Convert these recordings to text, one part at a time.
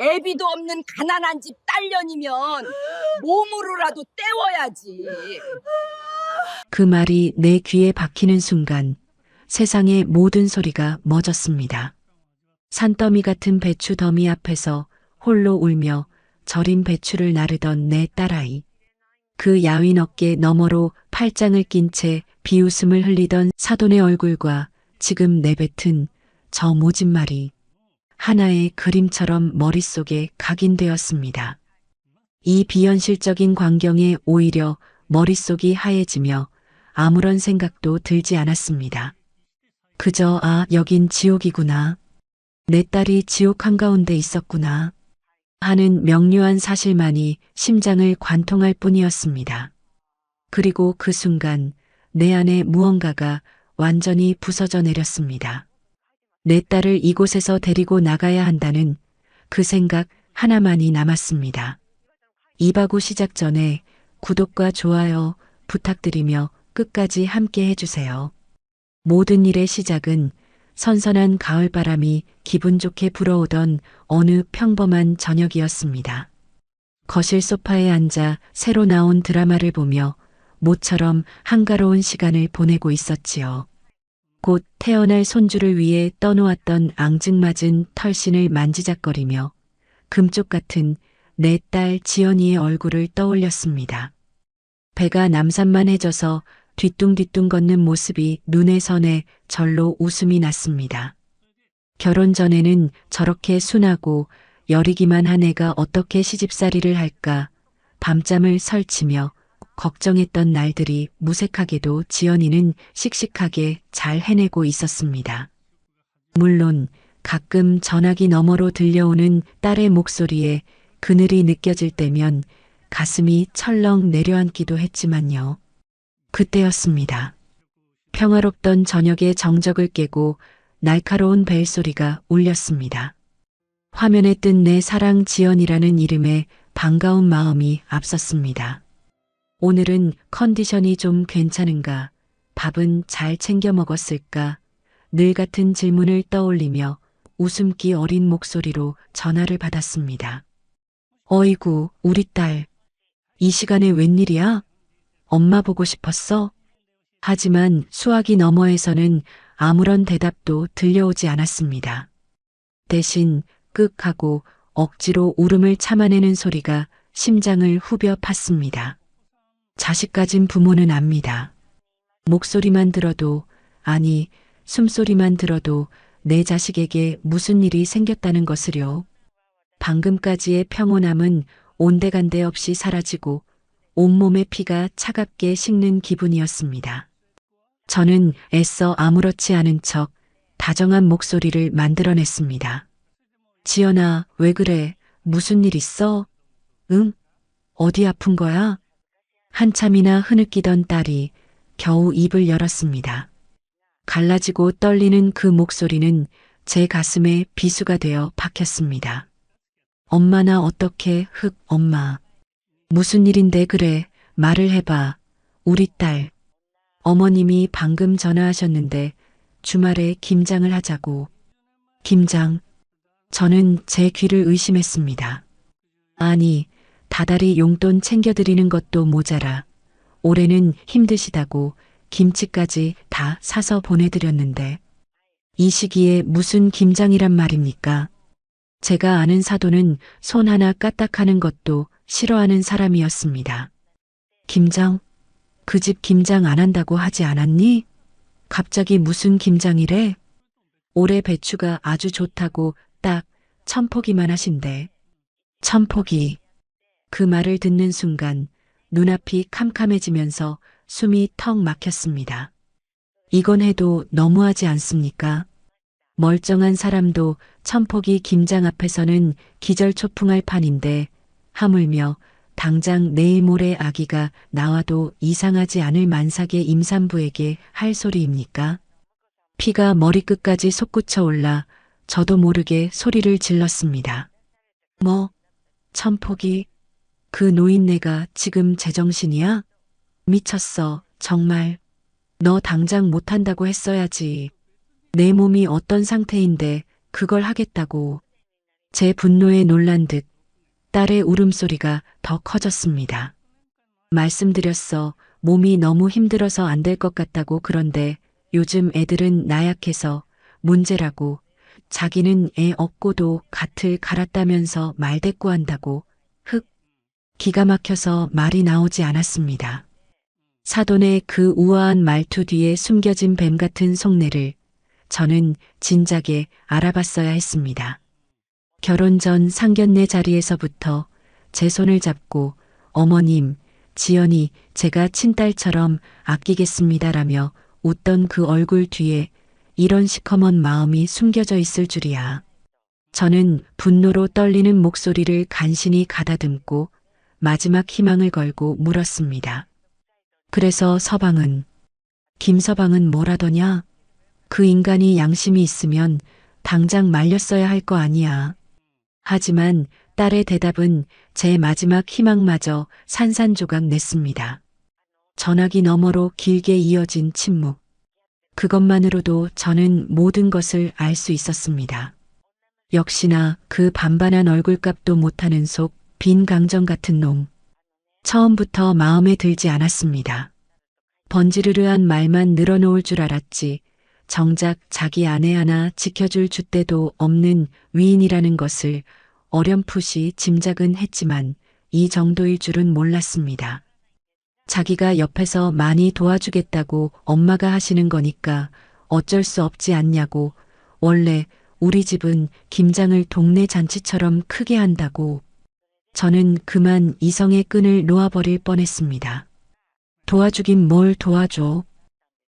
애비도 없는 가난한 집 딸년이면 몸으로라도 때워야지. 그 말이 내 귀에 박히는 순간 세상의 모든 소리가 멎었습니다. 산더미 같은 배추 더미 앞에서 홀로 울며 절인 배추를 나르던 내 딸아이. 그 야윈 어깨 너머로 팔짱을 낀 채 비웃음을 흘리던 사돈의 얼굴과 지금 내뱉은 저 모진 말이 하나의 그림처럼 머릿속에 각인되었습니다. 이 비현실적인 광경에 오히려 머릿속이 하얘지며 아무런 생각도 들지 않았습니다. 그저 여긴 지옥이구나. 내 딸이 지옥 한가운데 있었구나. 하는 명료한 사실만이 심장을 관통할 뿐이었습니다. 그리고 그 순간 내 안에 무언가가 완전히 부서져 내렸습니다. 내 딸을 이곳에서 데리고 나가야 한다는 그 생각 하나만이 남았습니다. 이바구 시작 전에 구독과 좋아요 부탁드리며 끝까지 함께 해주세요. 모든 일의 시작은 선선한 가을바람이 기분 좋게 불어오던 어느 평범한 저녁이었습니다. 거실 소파에 앉아 새로 나온 드라마를 보며 모처럼 한가로운 시간을 보내고 있었지요. 곧 태어날 손주를 위해 떠놓았던 앙증맞은 털신을 만지작거리며 금쪽 같은 내 딸 지연이의 얼굴을 떠올렸습니다. 배가 남산만해져서 뒤뚱뒤뚱 걷는 모습이 눈에 선해 절로 웃음이 났습니다. 결혼 전에는 저렇게 순하고 여리기만 한 애가 어떻게 시집살이를 할까 밤잠을 설치며 걱정했던 날들이 무색하게도 지연이는 씩씩하게 잘 해내고 있었습니다. 물론 가끔 전화기 너머로 들려오는 딸의 목소리에 그늘이 느껴질 때면 가슴이 철렁 내려앉기도 했지만요. 그때였습니다. 평화롭던 저녁의 정적을 깨고 날카로운 벨소리가 울렸습니다. 화면에 뜬 내 사랑 지연이라는 이름에 반가운 마음이 앞섰습니다. 오늘은 컨디션이 좀 괜찮은가? 밥은 잘 챙겨 먹었을까? 늘 같은 질문을 떠올리며 웃음기 어린 목소리로 전화를 받았습니다. 어이구, 우리 딸. 이 시간에 웬일이야? 엄마 보고 싶었어? 하지만 수화기 너머에서는 아무런 대답도 들려오지 않았습니다. 대신 끄하고 억지로 울음을 참아내는 소리가 심장을 후벼 팠습니다. 자식 가진 부모는 압니다. 목소리만 들어도, 아니, 숨소리만 들어도 내 자식에게 무슨 일이 생겼다는 것을요. 방금까지의 평온함은 온데간데 없이 사라지고 온몸의 피가 차갑게 식는 기분이었습니다. 저는 애써 아무렇지 않은 척 다정한 목소리를 만들어냈습니다. 지연아, 왜 그래? 무슨 일 있어? 응? 어디 아픈 거야? 한참이나 흐느끼던 딸이 겨우 입을 열었습니다. 갈라지고 떨리는 그 목소리는 제 가슴에 비수가 되어 박혔습니다. 엄마 나 어떻게 엄마. 무슨 일인데 그래 말을 해봐. 우리 딸. 어머님이 방금 전화하셨는데 주말에 김장을 하자고. 김장. 저는 제 귀를 의심했습니다. 아니, 다달이 용돈 챙겨드리는 것도 모자라 올해는 힘드시다고 김치까지 다 사서 보내드렸는데 이 시기에 무슨 김장이란 말입니까? 제가 아는 사돈은 손 하나 까딱하는 것도 싫어하는 사람이었습니다. 김장? 그 집 김장 안 한다고 하지 않았니? 갑자기 무슨 김장이래? 올해 배추가 아주 좋다고 딱 1000포기만 하신대. 1000포기. 그 말을 듣는 순간 눈앞이 캄캄해지면서 숨이 턱 막혔습니다. 이건 해도 너무하지 않습니까? 멀쩡한 사람도 1000포기 김장 앞에서는 기절초풍할 판인데 하물며 당장 내일 모레 아기가 나와도 이상하지 않을 만삭의 임산부에게 할 소리입니까? 피가 머리끝까지 솟구쳐 올라 저도 모르게 소리를 질렀습니다. 뭐? 1000포기? 그 노인네가 지금 제정신이야? 미쳤어, 정말. 너 당장 못한다고 했어야지. 내 몸이 어떤 상태인데 그걸 하겠다고. 제 분노에 놀란 듯 딸의 울음소리가 더 커졌습니다. 말씀드렸어. 몸이 너무 힘들어서 안 될 것 같다고. 그런데 요즘 애들은 나약해서 문제라고. 자기는 애 없고도 갓을 갈았다면서 말대꾸한다고. 흑. 기가 막혀서 말이 나오지 않았습니다. 사돈의 그 우아한 말투 뒤에 숨겨진 뱀 같은 속내를 저는 진작에 알아봤어야 했습니다. 결혼 전 상견례 자리에서부터 제 손을 잡고 어머님, 지연이 제가 친딸처럼 아끼겠습니다라며 웃던 그 얼굴 뒤에 이런 시커먼 마음이 숨겨져 있을 줄이야. 저는 분노로 떨리는 목소리를 간신히 가다듬고 마지막 희망을 걸고 물었습니다. 그래서 서방은, 김서방은 뭐라더냐? 그 인간이 양심이 있으면 당장 말렸어야 할 거 아니야. 하지만 딸의 대답은 제 마지막 희망마저 산산조각 냈습니다. 전화기 너머로 길게 이어진 침묵. 그것만으로도 저는 모든 것을 알 수 있었습니다. 역시나 그 반반한 얼굴값도 못하는 속 빈 강정 같은 놈. 처음부터 마음에 들지 않았습니다. 번지르르한 말만 늘어놓을 줄 알았지. 정작 자기 아내 하나 지켜줄 줏대도 없는 위인이라는 것을 어렴풋이 짐작은 했지만 이 정도일 줄은 몰랐습니다. 자기가 옆에서 많이 도와주겠다고 엄마가 하시는 거니까 어쩔 수 없지 않냐고. 원래 우리 집은 김장을 동네 잔치처럼 크게 한다고. 저는 그만 이성의 끈을 놓아버릴 뻔했습니다. 도와주긴 뭘 도와줘.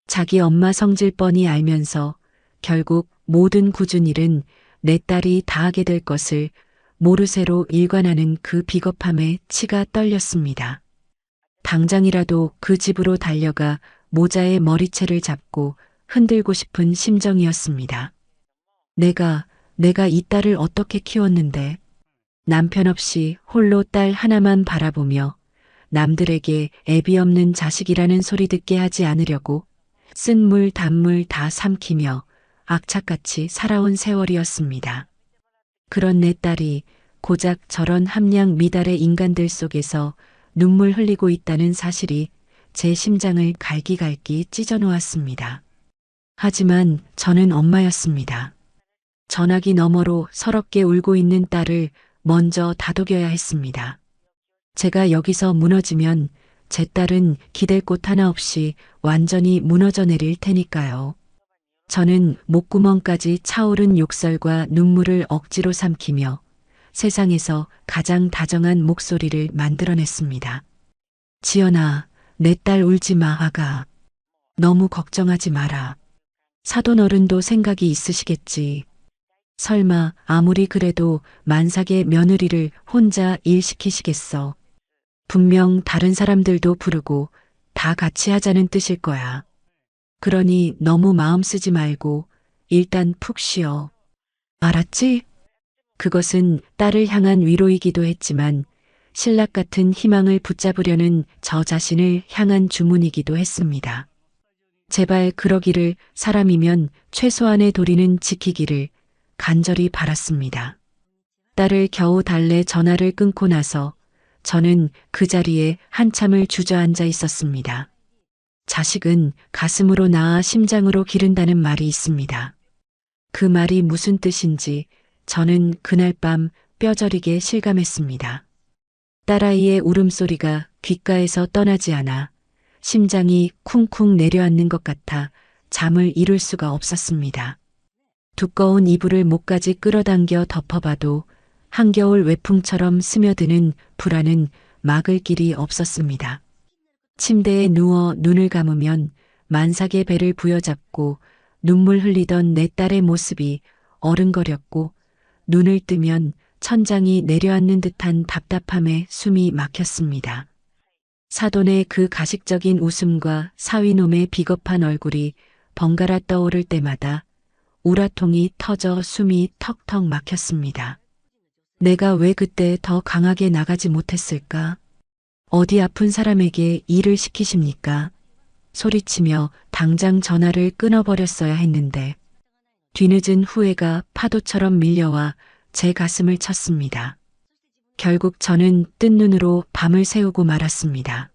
자기 엄마 성질 뻔히 알면서 결국 모든 굳은 일은 내 딸이 다 하게 될 것을 모르쇠로 일관하는 그 비겁함에 치가 떨렸습니다. 당장이라도 그 집으로 달려가 모자의 머리채를 잡고 흔들고 싶은 심정이었습니다. 내가 이 딸을 어떻게 키웠는데. 남편 없이 홀로 딸 하나만 바라보며 남들에게 애비 없는 자식이라는 소리 듣게 하지 않으려고 쓴물 단물 다 삼키며 악착같이 살아온 세월이었습니다. 그런 내 딸이 고작 저런 함량 미달의 인간들 속에서 눈물 흘리고 있다는 사실이 제 심장을 갈기갈기 찢어놓았습니다. 하지만 저는 엄마였습니다. 전화기 너머로 서럽게 울고 있는 딸을 먼저 다독여야 했습니다. 제가 여기서 무너지면 제 딸은 기댈 곳 하나 없이 완전히 무너져 내릴 테니까요. 저는 목구멍까지 차오른 욕설과 눈물을 억지로 삼키며 세상에서 가장 다정한 목소리를 만들어냈습니다. 지연아, 내 딸 울지 마, 아가. 너무 걱정하지 마라. 사돈 어른도 생각이 있으시겠지. 설마 아무리 그래도 만삭의 며느리를 혼자 일 시키시겠어. 분명 다른 사람들도 부르고 다 같이 하자는 뜻일 거야. 그러니 너무 마음 쓰지 말고 일단 푹 쉬어. 알았지? 그것은 딸을 향한 위로이기도 했지만 신락 같은 희망을 붙잡으려는 저 자신을 향한 주문이기도 했습니다. 제발 그러기를, 사람이면 최소한의 도리는 지키기를 간절히 바랐습니다. 딸을 겨우 달래 전화를 끊고 나서 저는 그 자리에 한참을 주저앉아 있었습니다. 자식은 가슴으로 낳아 심장으로 기른다는 말이 있습니다. 그 말이 무슨 뜻인지 저는 그날 밤 뼈저리게 실감했습니다. 딸아이의 울음소리가 귓가에서 떠나지 않아 심장이 쿵쿵 내려앉는 것 같아 잠을 이룰 수가 없었습니다. 두꺼운 이불을 목까지 끌어당겨 덮어봐도 한겨울 외풍처럼 스며드는 불안은 막을 길이 없었습니다. 침대에 누워 눈을 감으면 만삭의 배를 부여잡고 눈물 흘리던 내 딸의 모습이 어른거렸고 눈을 뜨면 천장이 내려앉는 듯한 답답함에 숨이 막혔습니다. 사돈의 그 가식적인 웃음과 사위놈의 비겁한 얼굴이 번갈아 떠오를 때마다 우라통이 터져 숨이 턱턱 막혔습니다. 내가 왜 그때 더 강하게 나가지 못했을까? 어디 아픈 사람에게 일을 시키십니까? 소리치며 당장 전화를 끊어버렸어야 했는데 뒤늦은 후회가 파도처럼 밀려와 제 가슴을 쳤습니다. 결국 저는 뜬 눈으로 밤을 새우고 말았습니다.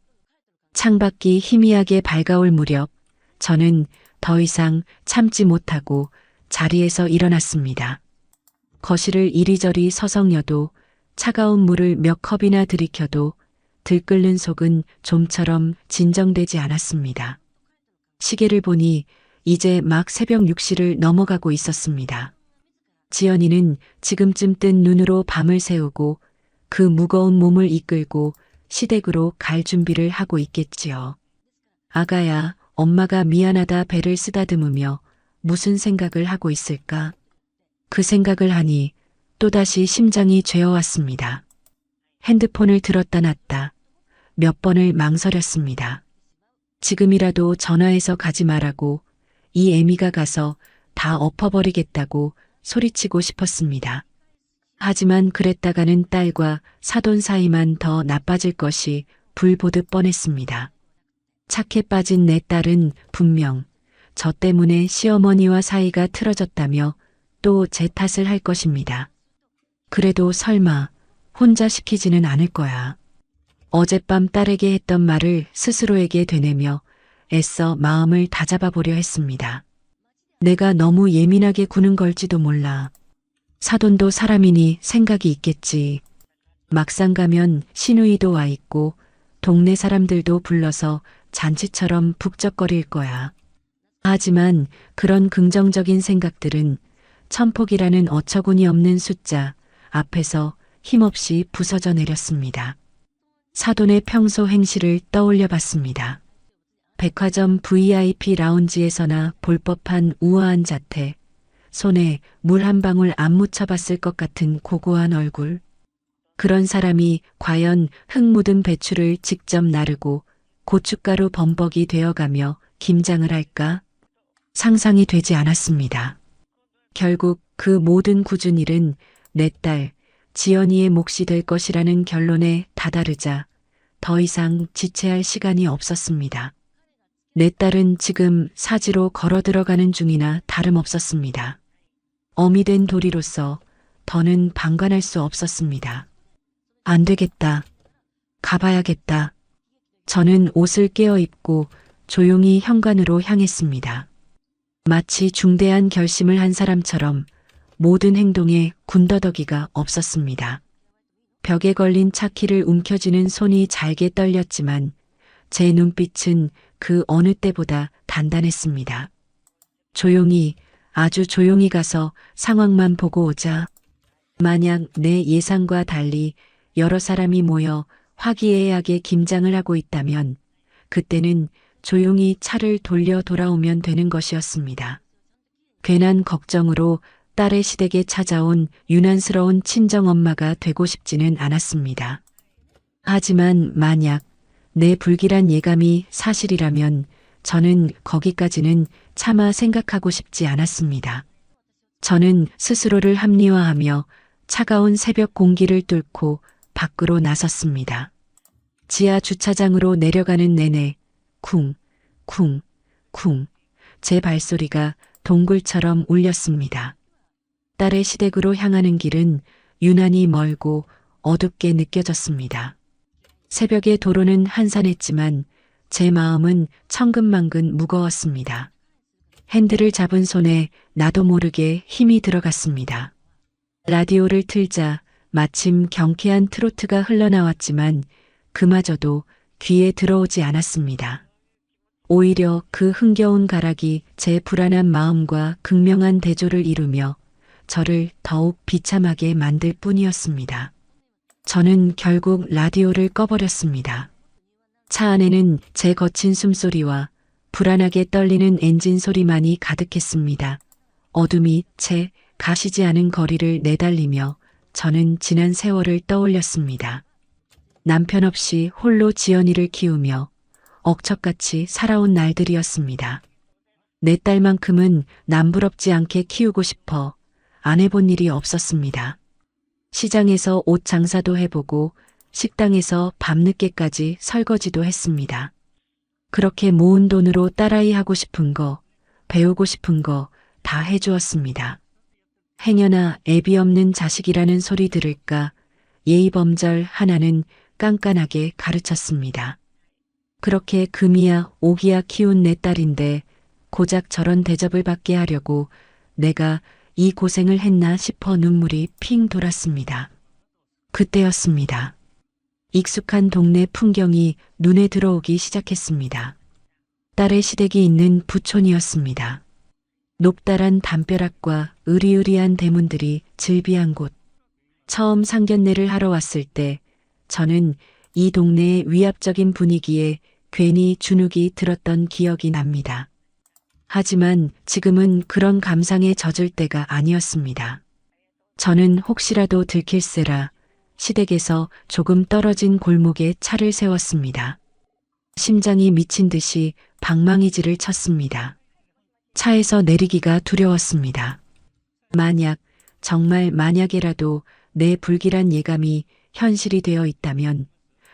창밖이 희미하게 밝아올 무렵 저는 더 이상 참지 못하고 자리에서 일어났습니다. 거실을 이리저리 서성여도 차가운 물을 몇 컵이나 들이켜도 들끓는 속은 좀처럼 진정되지 않았습니다. 시계를 보니 이제 막 새벽 6시를 넘어가고 있었습니다. 지연이는 지금쯤 뜬 눈으로 밤을 새우고 그 무거운 몸을 이끌고 시댁으로 갈 준비를 하고 있겠지요. 아가야, 엄마가 미안하다 배를 쓰다듬으며 무슨 생각을 하고 있을까? 그 생각을 하니 또다시 심장이 죄어왔습니다. 핸드폰을 들었다 놨다. 몇 번을 망설였습니다. 지금이라도 전화해서 가지 말라고 이 애미가 가서 다 엎어버리겠다고 소리치고 싶었습니다. 하지만 그랬다가는 딸과 사돈 사이만 더 나빠질 것이 불 보듯 뻔했습니다. 착해 빠진 내 딸은 분명 저 때문에 시어머니와 사이가 틀어졌다며 또 제 탓을 할 것입니다. 그래도 설마 혼자 시키지는 않을 거야. 어젯밤 딸에게 했던 말을 스스로에게 되뇌며 애써 마음을 다잡아 보려 했습니다. 내가 너무 예민하게 구는 걸지도 몰라. 사돈도 사람이니 생각이 있겠지. 막상 가면 시누이도 와 있고 동네 사람들도 불러서 잔치처럼 북적거릴 거야. 하지만 그런 긍정적인 생각들은 천폭이라는 어처구니 없는 숫자 앞에서 힘없이 부서져 내렸습니다. 사돈의 평소 행실을 떠올려 봤습니다. 백화점 VIP 라운지에서나 볼 법한 우아한 자태, 손에 물 한 방울 안 묻혀봤을 것 같은 고고한 얼굴. 그런 사람이 과연 흙 묻은 배추를 직접 나르고 고춧가루 범벅이 되어가며 김장을 할까? 상상이 되지 않았습니다. 결국 그 모든 굳은 일은 내 딸, 지연이의 몫이 될 것이라는 결론에 다다르자 더 이상 지체할 시간이 없었습니다. 내 딸은 지금 사지로 걸어 들어가는 중이나 다름없었습니다. 어미 된 도리로서 더는 방관할 수 없었습니다. 안 되겠다. 가봐야겠다. 저는 옷을 깨어 입고 조용히 현관으로 향했습니다. 마치 중대한 결심을 한 사람처럼 모든 행동에 군더더기가 없었습니다. 벽에 걸린 차키를 움켜쥐는 손이 잘게 떨렸지만 제 눈빛은 그 어느 때보다 단단했습니다. 조용히, 아주 조용히 가서 상황만 보고 오자. 만약 내 예상과 달리 여러 사람이 모여 화기애애하게 김장을 하고 있다면 그때는 조용히 차를 돌려 돌아오면 되는 것이었습니다. 괜한 걱정으로 딸의 시댁에 찾아온 유난스러운 친정엄마가 되고 싶지는 않았습니다. 하지만 만약 내 불길한 예감이 사실이라면 저는 거기까지는 차마 생각하고 싶지 않았습니다. 저는 스스로를 합리화하며 차가운 새벽 공기를 뚫고 밖으로 나섰습니다. 지하 주차장으로 내려가는 내내 쿵, 쿵, 쿵 제 발소리가 동굴처럼 울렸습니다. 딸의 시댁으로 향하는 길은 유난히 멀고 어둡게 느껴졌습니다. 새벽의 도로는 한산했지만 제 마음은 천근만근 무거웠습니다. 핸들을 잡은 손에 나도 모르게 힘이 들어갔습니다. 라디오를 틀자 마침 경쾌한 트로트가 흘러나왔지만 그마저도 귀에 들어오지 않았습니다. 오히려 그 흥겨운 가락이 제 불안한 마음과 극명한 대조를 이루며 저를 더욱 비참하게 만들 뿐이었습니다. 저는 결국 라디오를 꺼버렸습니다. 차 안에는 제 거친 숨소리와 불안하게 떨리는 엔진 소리만이 가득했습니다. 어둠이 채 가시지 않은 거리를 내달리며 저는 지난 세월을 떠올렸습니다. 남편 없이 홀로 지연이를 키우며 억척같이 살아온 날들이었습니다. 내 딸만큼은 남부럽지 않게 키우고 싶어 안 해본 일이 없었습니다. 시장에서 옷 장사도 해보고 식당에서 밤늦게까지 설거지도 했습니다. 그렇게 모은 돈으로 딸아이 하고 싶은 거, 배우고 싶은 거 다 해주었습니다. 행여나 애비 없는 자식이라는 소리 들을까 예의범절 하나는 깐깐하게 가르쳤습니다. 그렇게 금이야 오기야 키운 내 딸인데 고작 저런 대접을 받게 하려고 내가 이 고생을 했나 싶어 눈물이 핑 돌았습니다. 그때였습니다. 익숙한 동네 풍경이 눈에 들어오기 시작했습니다. 딸의 시댁이 있는 부촌이었습니다. 높다란 담벼락과 으리으리한 대문들이 즐비한 곳. 처음 상견례를 하러 왔을 때 저는 이 동네의 위압적인 분위기에 괜히 주눅이 들었던 기억이 납니다. 하지만 지금은 그런 감상에 젖을 때가 아니었습니다. 저는 혹시라도 들킬세라 시댁에서 조금 떨어진 골목에 차를 세웠습니다. 심장이 미친 듯이 방망이질을 쳤습니다. 차에서 내리기가 두려웠습니다. 만약, 정말 만약에라도 내 불길한 예감이 현실이 되어 있다면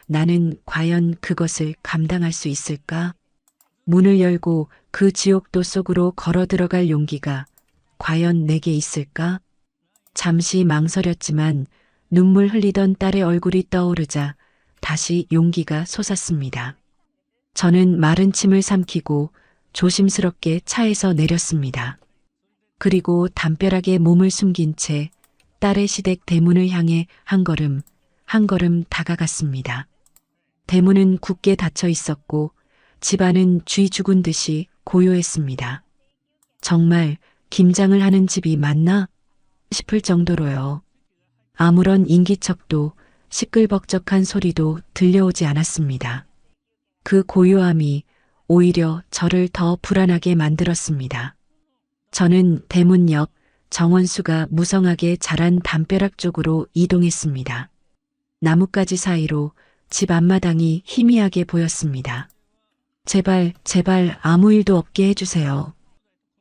나는 과연 그것을 감당할 수 있을까? 문을 열고 그 지옥도 속으로 걸어 들어갈 용기가 과연 내게 있을까? 잠시 망설였지만 눈물 흘리던 딸의 얼굴이 떠오르자 다시 용기가 솟았습니다. 저는 마른 침을 삼키고 조심스럽게 차에서 내렸습니다. 그리고 담벼락에 몸을 숨긴 채 딸의 시댁 대문을 향해 한 걸음 다가갔습니다. 대문은 굳게 닫혀 있었고 집안은 쥐 죽은 듯이 고요했습니다. 정말 김장을 하는 집이 맞나 싶을 정도로요. 아무런 인기척도 시끌벅적한 소리도 들려오지 않았습니다. 그 고요함이 오히려 저를 더 불안하게 만들었습니다. 저는 대문 옆 정원수가 무성하게 자란 담벼락 쪽으로 이동했습니다. 나뭇가지 사이로 집 앞마당이 희미하게 보였습니다. 제발, 제발 아무 일도 없게 해주세요.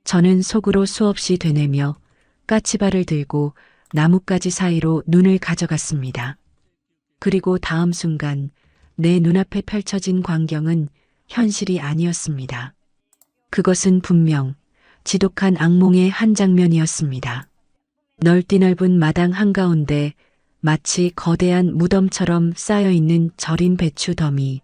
저는 속으로 수없이 되뇌며 까치발을 들고 나뭇가지 사이로 눈을 가져갔습니다. 그리고 다음 순간 내 눈앞에 펼쳐진 광경은 현실이 아니었습니다. 그것은 분명 지독한 악몽의 한 장면이었습니다. 넓디 넓은 마당 한가운데 마치 거대한 무덤처럼 쌓여있는 절인 배추 더미,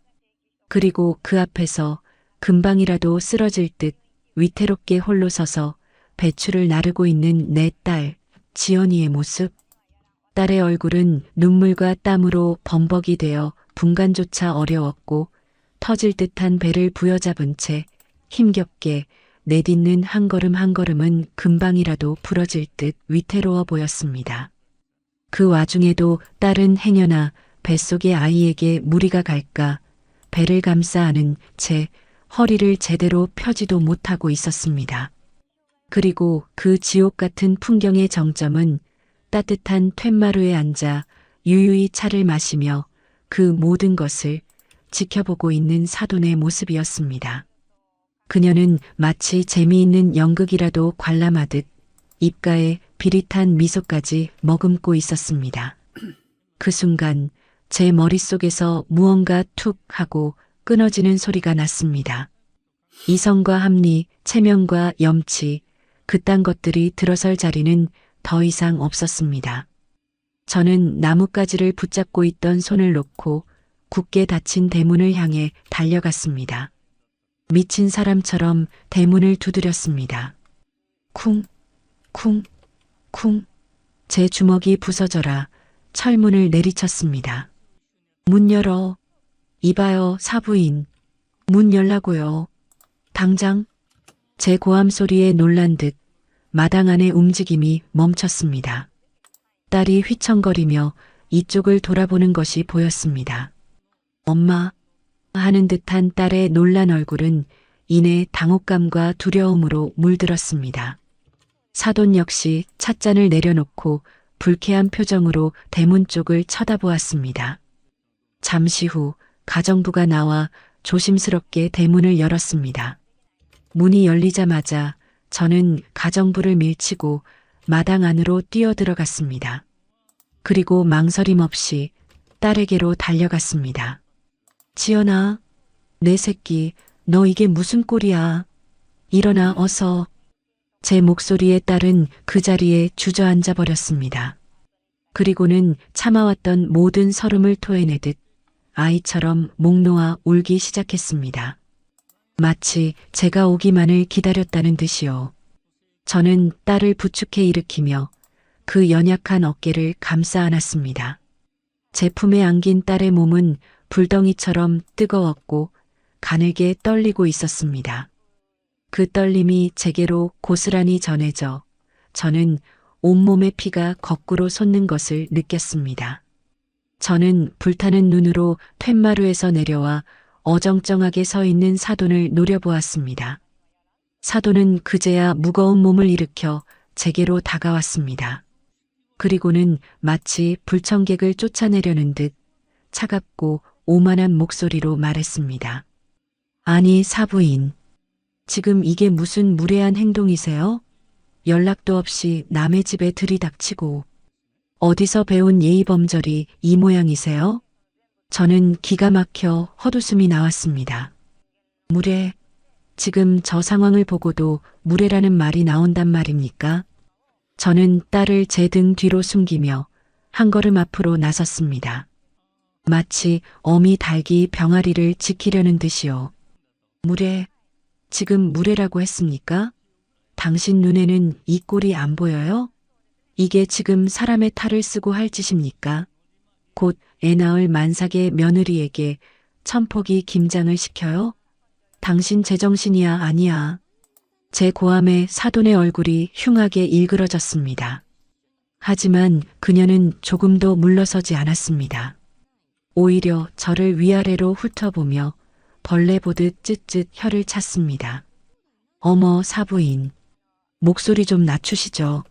그리고 그 앞에서 금방이라도 쓰러질 듯 위태롭게 홀로 서서 배추를 나르고 있는 내 딸, 지연이의 모습. 딸의 얼굴은 눈물과 땀으로 범벅이 되어 분간조차 어려웠고 터질 듯한 배를 부여잡은 채 힘겹게 내딛는 한 걸음 한 걸음은 금방이라도 부러질 듯 위태로워 보였습니다. 그 와중에도 딸은 행여나 뱃속의 아이에게 무리가 갈까 배를 감싸 안은 채 허리를 제대로 펴지도 못하고 있었습니다. 그리고 그 지옥 같은 풍경의 정점은 따뜻한 툇마루에 앉아 유유히 차를 마시며 그 모든 것을 지켜보고 있는 사돈의 모습이었습니다. 그녀는 마치 재미있는 연극이라도 관람하듯 입가에 비릿한 미소까지 머금고 있었습니다. 그 순간 제 머릿속에서 무언가 툭 하고 끊어지는 소리가 났습니다. 이성과 합리, 체면과 염치, 그딴 것들이 들어설 자리는 더 이상 없었습니다. 저는 나뭇가지를 붙잡고 있던 손을 놓고 굳게 닫힌 대문을 향해 달려갔습니다. 미친 사람처럼 대문을 두드렸습니다. 쿵, 쿵, 쿵. 제 주먹이 부서져라 철문을 내리쳤습니다. 문 열어. 이봐요, 사부인. 문 열라고요. 당장. 제 고함 소리에 놀란 듯 마당 안의 움직임이 멈췄습니다. 딸이 휘청거리며 이쪽을 돌아보는 것이 보였습니다. 엄마 하는 듯한 딸의 놀란 얼굴은 이내 당혹감과 두려움으로 물들었습니다. 사돈 역시 찻잔을 내려놓고 불쾌한 표정으로 대문 쪽을 쳐다보았습니다. 잠시 후 가정부가 나와 조심스럽게 대문을 열었습니다. 문이 열리자마자 저는 가정부를 밀치고 마당 안으로 뛰어들어갔습니다. 그리고 망설임 없이 딸에게로 달려갔습니다. 지연아, 내 새끼, 너 이게 무슨 꼴이야. 일어나 어서. 제 목소리에 딸은 그 자리에 주저앉아 버렸습니다. 그리고는 참아왔던 모든 설움을 토해내듯 아이처럼 목 놓아 울기 시작했습니다. 마치 제가 오기만을 기다렸다는 듯이요. 저는 딸을 부축해 일으키며 그 연약한 어깨를 감싸 안았습니다. 제 품에 안긴 딸의 몸은 불덩이처럼 뜨거웠고 가늘게 떨리고 있었습니다. 그 떨림이 제게로 고스란히 전해져 저는 온몸의 피가 거꾸로 솟는 것을 느꼈습니다. 저는 불타는 눈으로 툇마루에서 내려와 어정쩡하게 서 있는 사돈을 노려보았습니다. 사돈은 그제야 무거운 몸을 일으켜 제게로 다가왔습니다. 그리고는 마치 불청객을 쫓아내려는 듯 차갑고 오만한 목소리로 말했습니다. 아니, 사부인. 지금 이게 무슨 무례한 행동이세요? 연락도 없이 남의 집에 들이닥치고 어디서 배운 예의범절이 이 모양이세요? 저는 기가 막혀 헛웃음이 나왔습니다. 무례, 지금 저 상황을 보고도 무례라는 말이 나온단 말입니까? 저는 딸을 제 등 뒤로 숨기며 한 걸음 앞으로 나섰습니다. 마치 어미 닭이 병아리를 지키려는 듯이요. 무례, 지금 무례라고 했습니까? 당신 눈에는 이 꼴이 안 보여요? 이게 지금 사람의 탈을 쓰고 할 짓입니까? 곧 애 낳을 만삭의 며느리에게 천포기 김장을 시켜요? 당신 제정신이야 아니야. 제 고함에 사돈의 얼굴이 흉하게 일그러졌습니다. 하지만 그녀는 조금도 물러서지 않았습니다. 오히려 저를 위아래로 훑어보며 벌레 보듯 쯧쯧 혀를 찼습니다. 어머, 사부인. 목소리 좀 낮추시죠.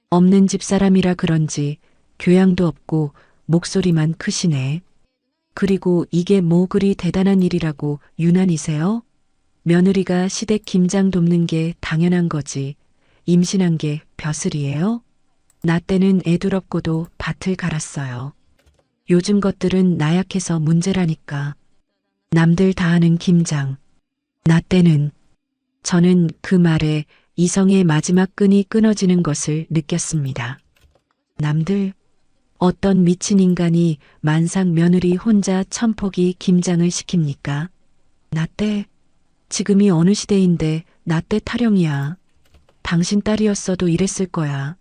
없는 집사람이라 그런지 교양도 없고 목소리만 크시네. 그리고 이게 뭐 그리 대단한 일이라고 유난이세요? 며느리가 시댁 김장 돕는 게 당연한 거지. 임신한 게 벼슬이에요? 나 때는 애둘 없고도 밭을 갈았어요. 요즘 것들은 나약해서 문제라니까. 남들 다 하는 김장. 나 때는. 저는 그 말에 이성의 마지막 끈이 끊어지는 것을 느꼈습니다. 남들, 어떤 미친 인간이 만삭 며느리 혼자 천포기 김장을 시킵니까? 나 때, 지금이 어느 시대인데 나 때 타령이야. 당신 딸이었어도 이랬을 거야.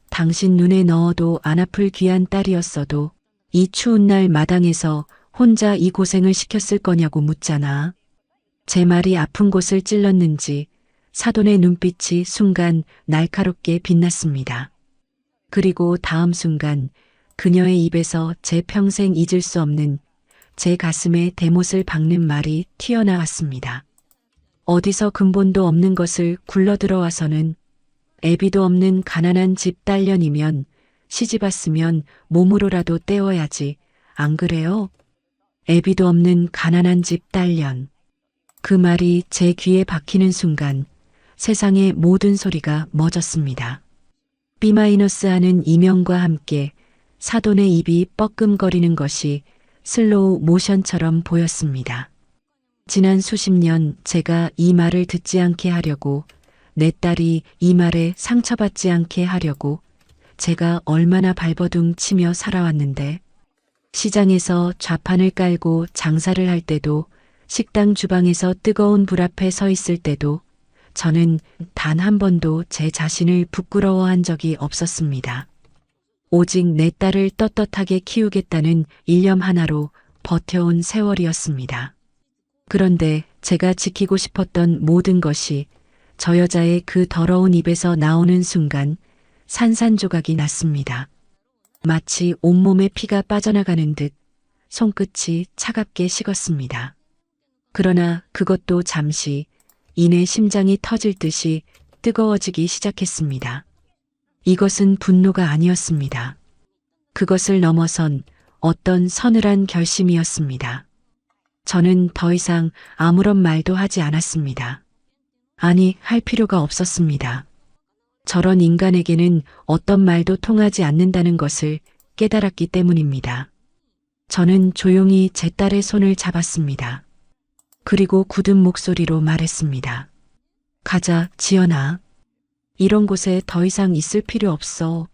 당신 눈에 넣어도 안 아플 귀한 딸이었어도 이 추운 날 마당에서 혼자 이 고생을 시켰을 거냐고 묻잖아. 제 말이 아픈 곳을 찔렀는지 사돈의 눈빛이 순간 날카롭게 빛났습니다. 그리고 다음 순간 그녀의 입에서 제 평생 잊을 수 없는 제 가슴에 대못을 박는 말이 튀어나왔습니다. 어디서 근본도 없는 것을 굴러들어와서는 애비도 없는 가난한 집 딸년이면 시집 왔으면 몸으로라도 때워야지. 안 그래요? 애비도 없는 가난한 집 딸년. 그 말이 제 귀에 박히는 순간 세상의 모든 소리가 멎었습니다. B-하는 이명과 함께 사돈의 입이 뻐끔거리는 것이 슬로우 모션처럼 보였습니다. 지난 수십 년 제가 이 말을 듣지 않게 하려고, 내 딸이 이 말에 상처받지 않게 하려고 제가 얼마나 발버둥 치며 살아왔는데, 시장에서 좌판을 깔고 장사를 할 때도, 식당 주방에서 뜨거운 불 앞에 서 있을 때도 저는 단 한 번도 제 자신을 부끄러워한 적이 없었습니다. 오직 내 딸을 떳떳하게 키우겠다는 일념 하나로 버텨온 세월이었습니다. 그런데 제가 지키고 싶었던 모든 것이 저 여자의 그 더러운 입에서 나오는 순간 산산조각이 났습니다. 마치 온몸에 피가 빠져나가는 듯 손끝이 차갑게 식었습니다. 그러나 그것도 잠시, 이내 심장이 터질 듯이 뜨거워지기 시작했습니다. 이것은 분노가 아니었습니다. 그것을 넘어선 어떤 서늘한 결심이었습니다. 저는 더 이상 아무런 말도 하지 않았습니다. 아니, 할 필요가 없었습니다. 저런 인간에게는 어떤 말도 통하지 않는다는 것을 깨달았기 때문입니다. 저는 조용히 제 딸의 손을 잡았습니다. 그리고 굳은 목소리로 말했습니다. 가자, 지연아. 이런 곳에 더 이상 있을 필요 없어.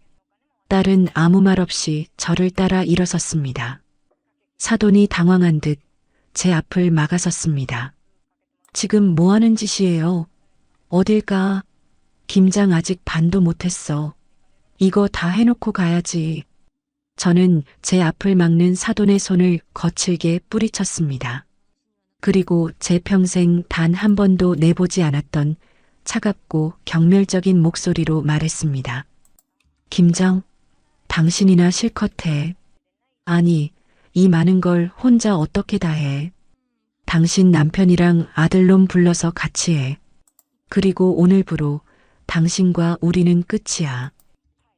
딸은 아무 말 없이 저를 따라 일어섰습니다. 사돈이 당황한 듯 제 앞을 막아섰습니다. 지금 뭐 하는 짓이에요? 어딜 가? 김장 아직 반도 못했어. 이거 다 해놓고 가야지. 저는 제 앞을 막는 사돈의 손을 거칠게 뿌리쳤습니다. 그리고 제 평생 단 한 번도 내보지 않았던 차갑고 경멸적인 목소리로 말했습니다. 김정, 당신이나 실컷 해. 아니, 이 많은 걸 혼자 어떻게 다 해. 당신 남편이랑 아들놈 불러서 같이 해. 그리고 오늘부로 당신과 우리는 끝이야.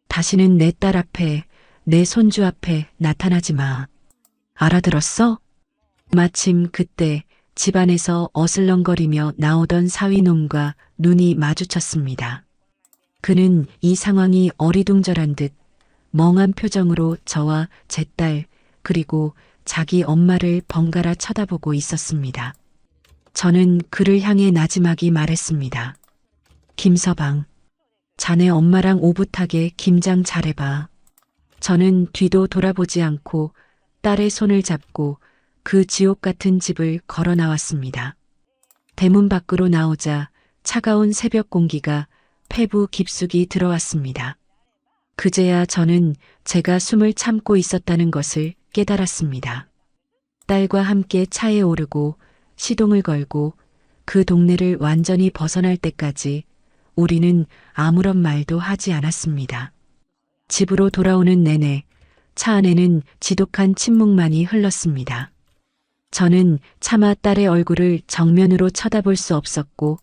다시는 내 딸 앞에, 내 손주 앞에 나타나지 마. 알아들었어? 마침 그때 집안에서 어슬렁거리며 나오던 사위놈과 눈이 마주쳤습니다. 그는 이 상황이 어리둥절한 듯 멍한 표정으로 저와 제 딸 그리고 자기 엄마를 번갈아 쳐다보고 있었습니다. 저는 그를 향해 나지막이 말했습니다. 김서방, 자네 엄마랑 오붓하게 김장 잘해봐. 저는 뒤도 돌아보지 않고 딸의 손을 잡고 그 지옥 같은 집을 걸어 나왔습니다. 대문 밖으로 나오자 차가운 새벽 공기가 폐부 깊숙이 들어왔습니다. 그제야 저는 제가 숨을 참고 있었다는 것을 깨달았습니다. 딸과 함께 차에 오르고 시동을 걸고 그 동네를 완전히 벗어날 때까지 우리는 아무런 말도 하지 않았습니다. 집으로 돌아오는 내내 차 안에는 지독한 침묵만이 흘렀습니다. 저는 차마 딸의 얼굴을 정면으로 쳐다볼 수 없었고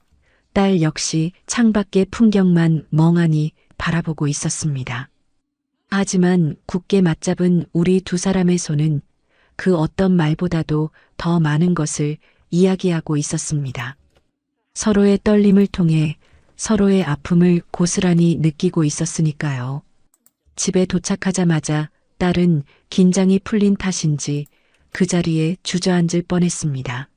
딸 역시 창밖의 풍경만 멍하니 바라보고 있었습니다. 하지만 굳게 맞잡은 우리 두 사람의 손은 그 어떤 말보다도 더 많은 것을 이야기하고 있었습니다. 서로의 떨림을 통해 서로의 아픔을 고스란히 느끼고 있었으니까요. 집에 도착하자마자 딸은 긴장이 풀린 탓인지 그 자리에 주저앉을 뻔했습니다.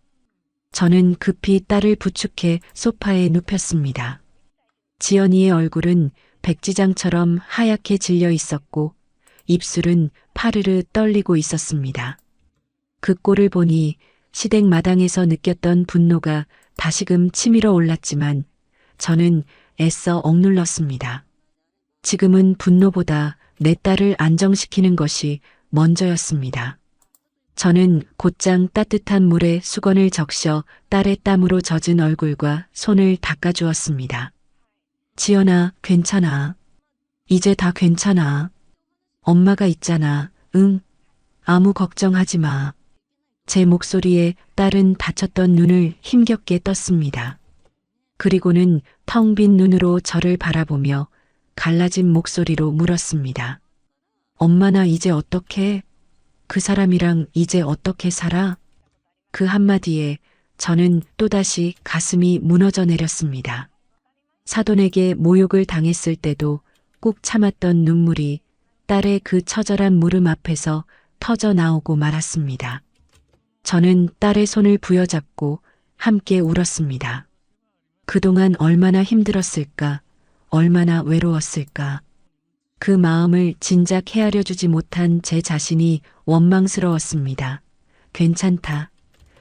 저는 급히 딸을 부축해 소파에 눕혔습니다. 지연이의 얼굴은 백지장처럼 하얗게 질려 있었고 입술은 파르르 떨리고 있었습니다. 그 꼴을 보니 시댁 마당에서 느꼈던 분노가 다시금 치밀어 올랐지만 저는 애써 억눌렀습니다. 지금은 분노보다 내 딸을 안정시키는 것이 먼저였습니다. 저는 곧장 따뜻한 물에 수건을 적셔 딸의 땀으로 젖은 얼굴과 손을 닦아주었습니다. 지연아, 괜찮아. 이제 다 괜찮아. 엄마가 있잖아. 응. 아무 걱정하지 마. 제 목소리에 딸은 다쳤던 눈을 힘겹게 떴습니다. 그리고는 텅 빈 눈으로 저를 바라보며 갈라진 목소리로 물었습니다. 엄마 나 이제 어떡해? 그 사람이랑 이제 어떻게 살아? 그 한마디에 저는 또다시 가슴이 무너져 내렸습니다. 사돈에게 모욕을 당했을 때도 꾹 참았던 눈물이 딸의 그 처절한 물음 앞에서 터져 나오고 말았습니다. 저는 딸의 손을 부여잡고 함께 울었습니다. 그동안 얼마나 힘들었을까, 얼마나 외로웠을까. 그 마음을 진작 헤아려 주지 못한 제 자신이 원망스러웠습니다. 괜찮다.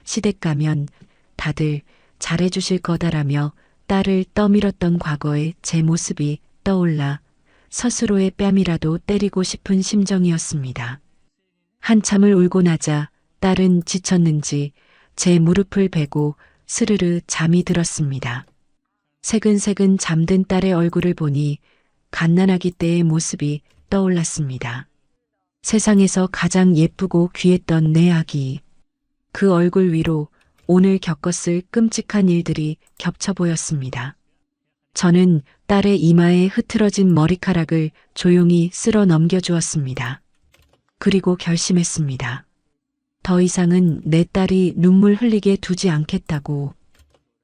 시댁 가면 다들 잘해주실 거다라며 딸을 떠밀었던 과거의 제 모습이 떠올라 스스로의 뺨이라도 때리고 싶은 심정이었습니다. 한참을 울고 나자 딸은 지쳤는지 제 무릎을 베고 스르르 잠이 들었습니다. 새근새근 잠든 딸의 얼굴을 보니 갓난아기 때의 모습이 떠올랐습니다. 세상에서 가장 예쁘고 귀했던 내 아기. 그 얼굴 위로 오늘 겪었을 끔찍한 일들이 겹쳐 보였습니다. 저는 딸의 이마에 흐트러진 머리카락을 조용히 쓸어 넘겨주었습니다. 그리고 결심했습니다. 더 이상은 내 딸이 눈물 흘리게 두지 않겠다고.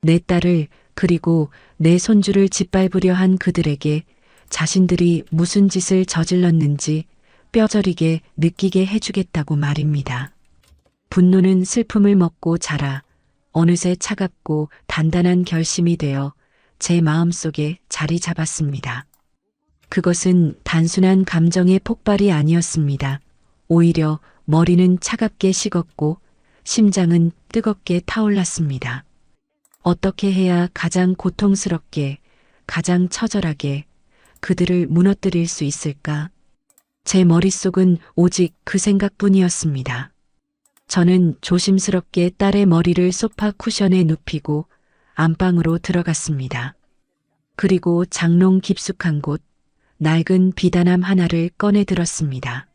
내 딸을 그리고 내 손주를 짓밟으려 한 그들에게 자신들이 무슨 짓을 저질렀는지 뼈저리게 느끼게 해주겠다고 말입니다. 분노는 슬픔을 먹고 자라 어느새 차갑고 단단한 결심이 되어 제 마음속에 자리 잡았습니다. 그것은 단순한 감정의 폭발이 아니었습니다. 오히려 머리는 차갑게 식었고 심장은 뜨겁게 타올랐습니다. 어떻게 해야 가장 고통스럽게, 가장 처절하게 그들을 무너뜨릴 수 있을까? 제 머릿속은 오직 그 생각뿐이었습니다. 저는 조심스럽게 딸의 머리를 소파 쿠션에 눕히고 안방으로 들어갔습니다. 그리고 장롱 깊숙한 곳, 낡은 비단함 하나를 꺼내 들었습니다.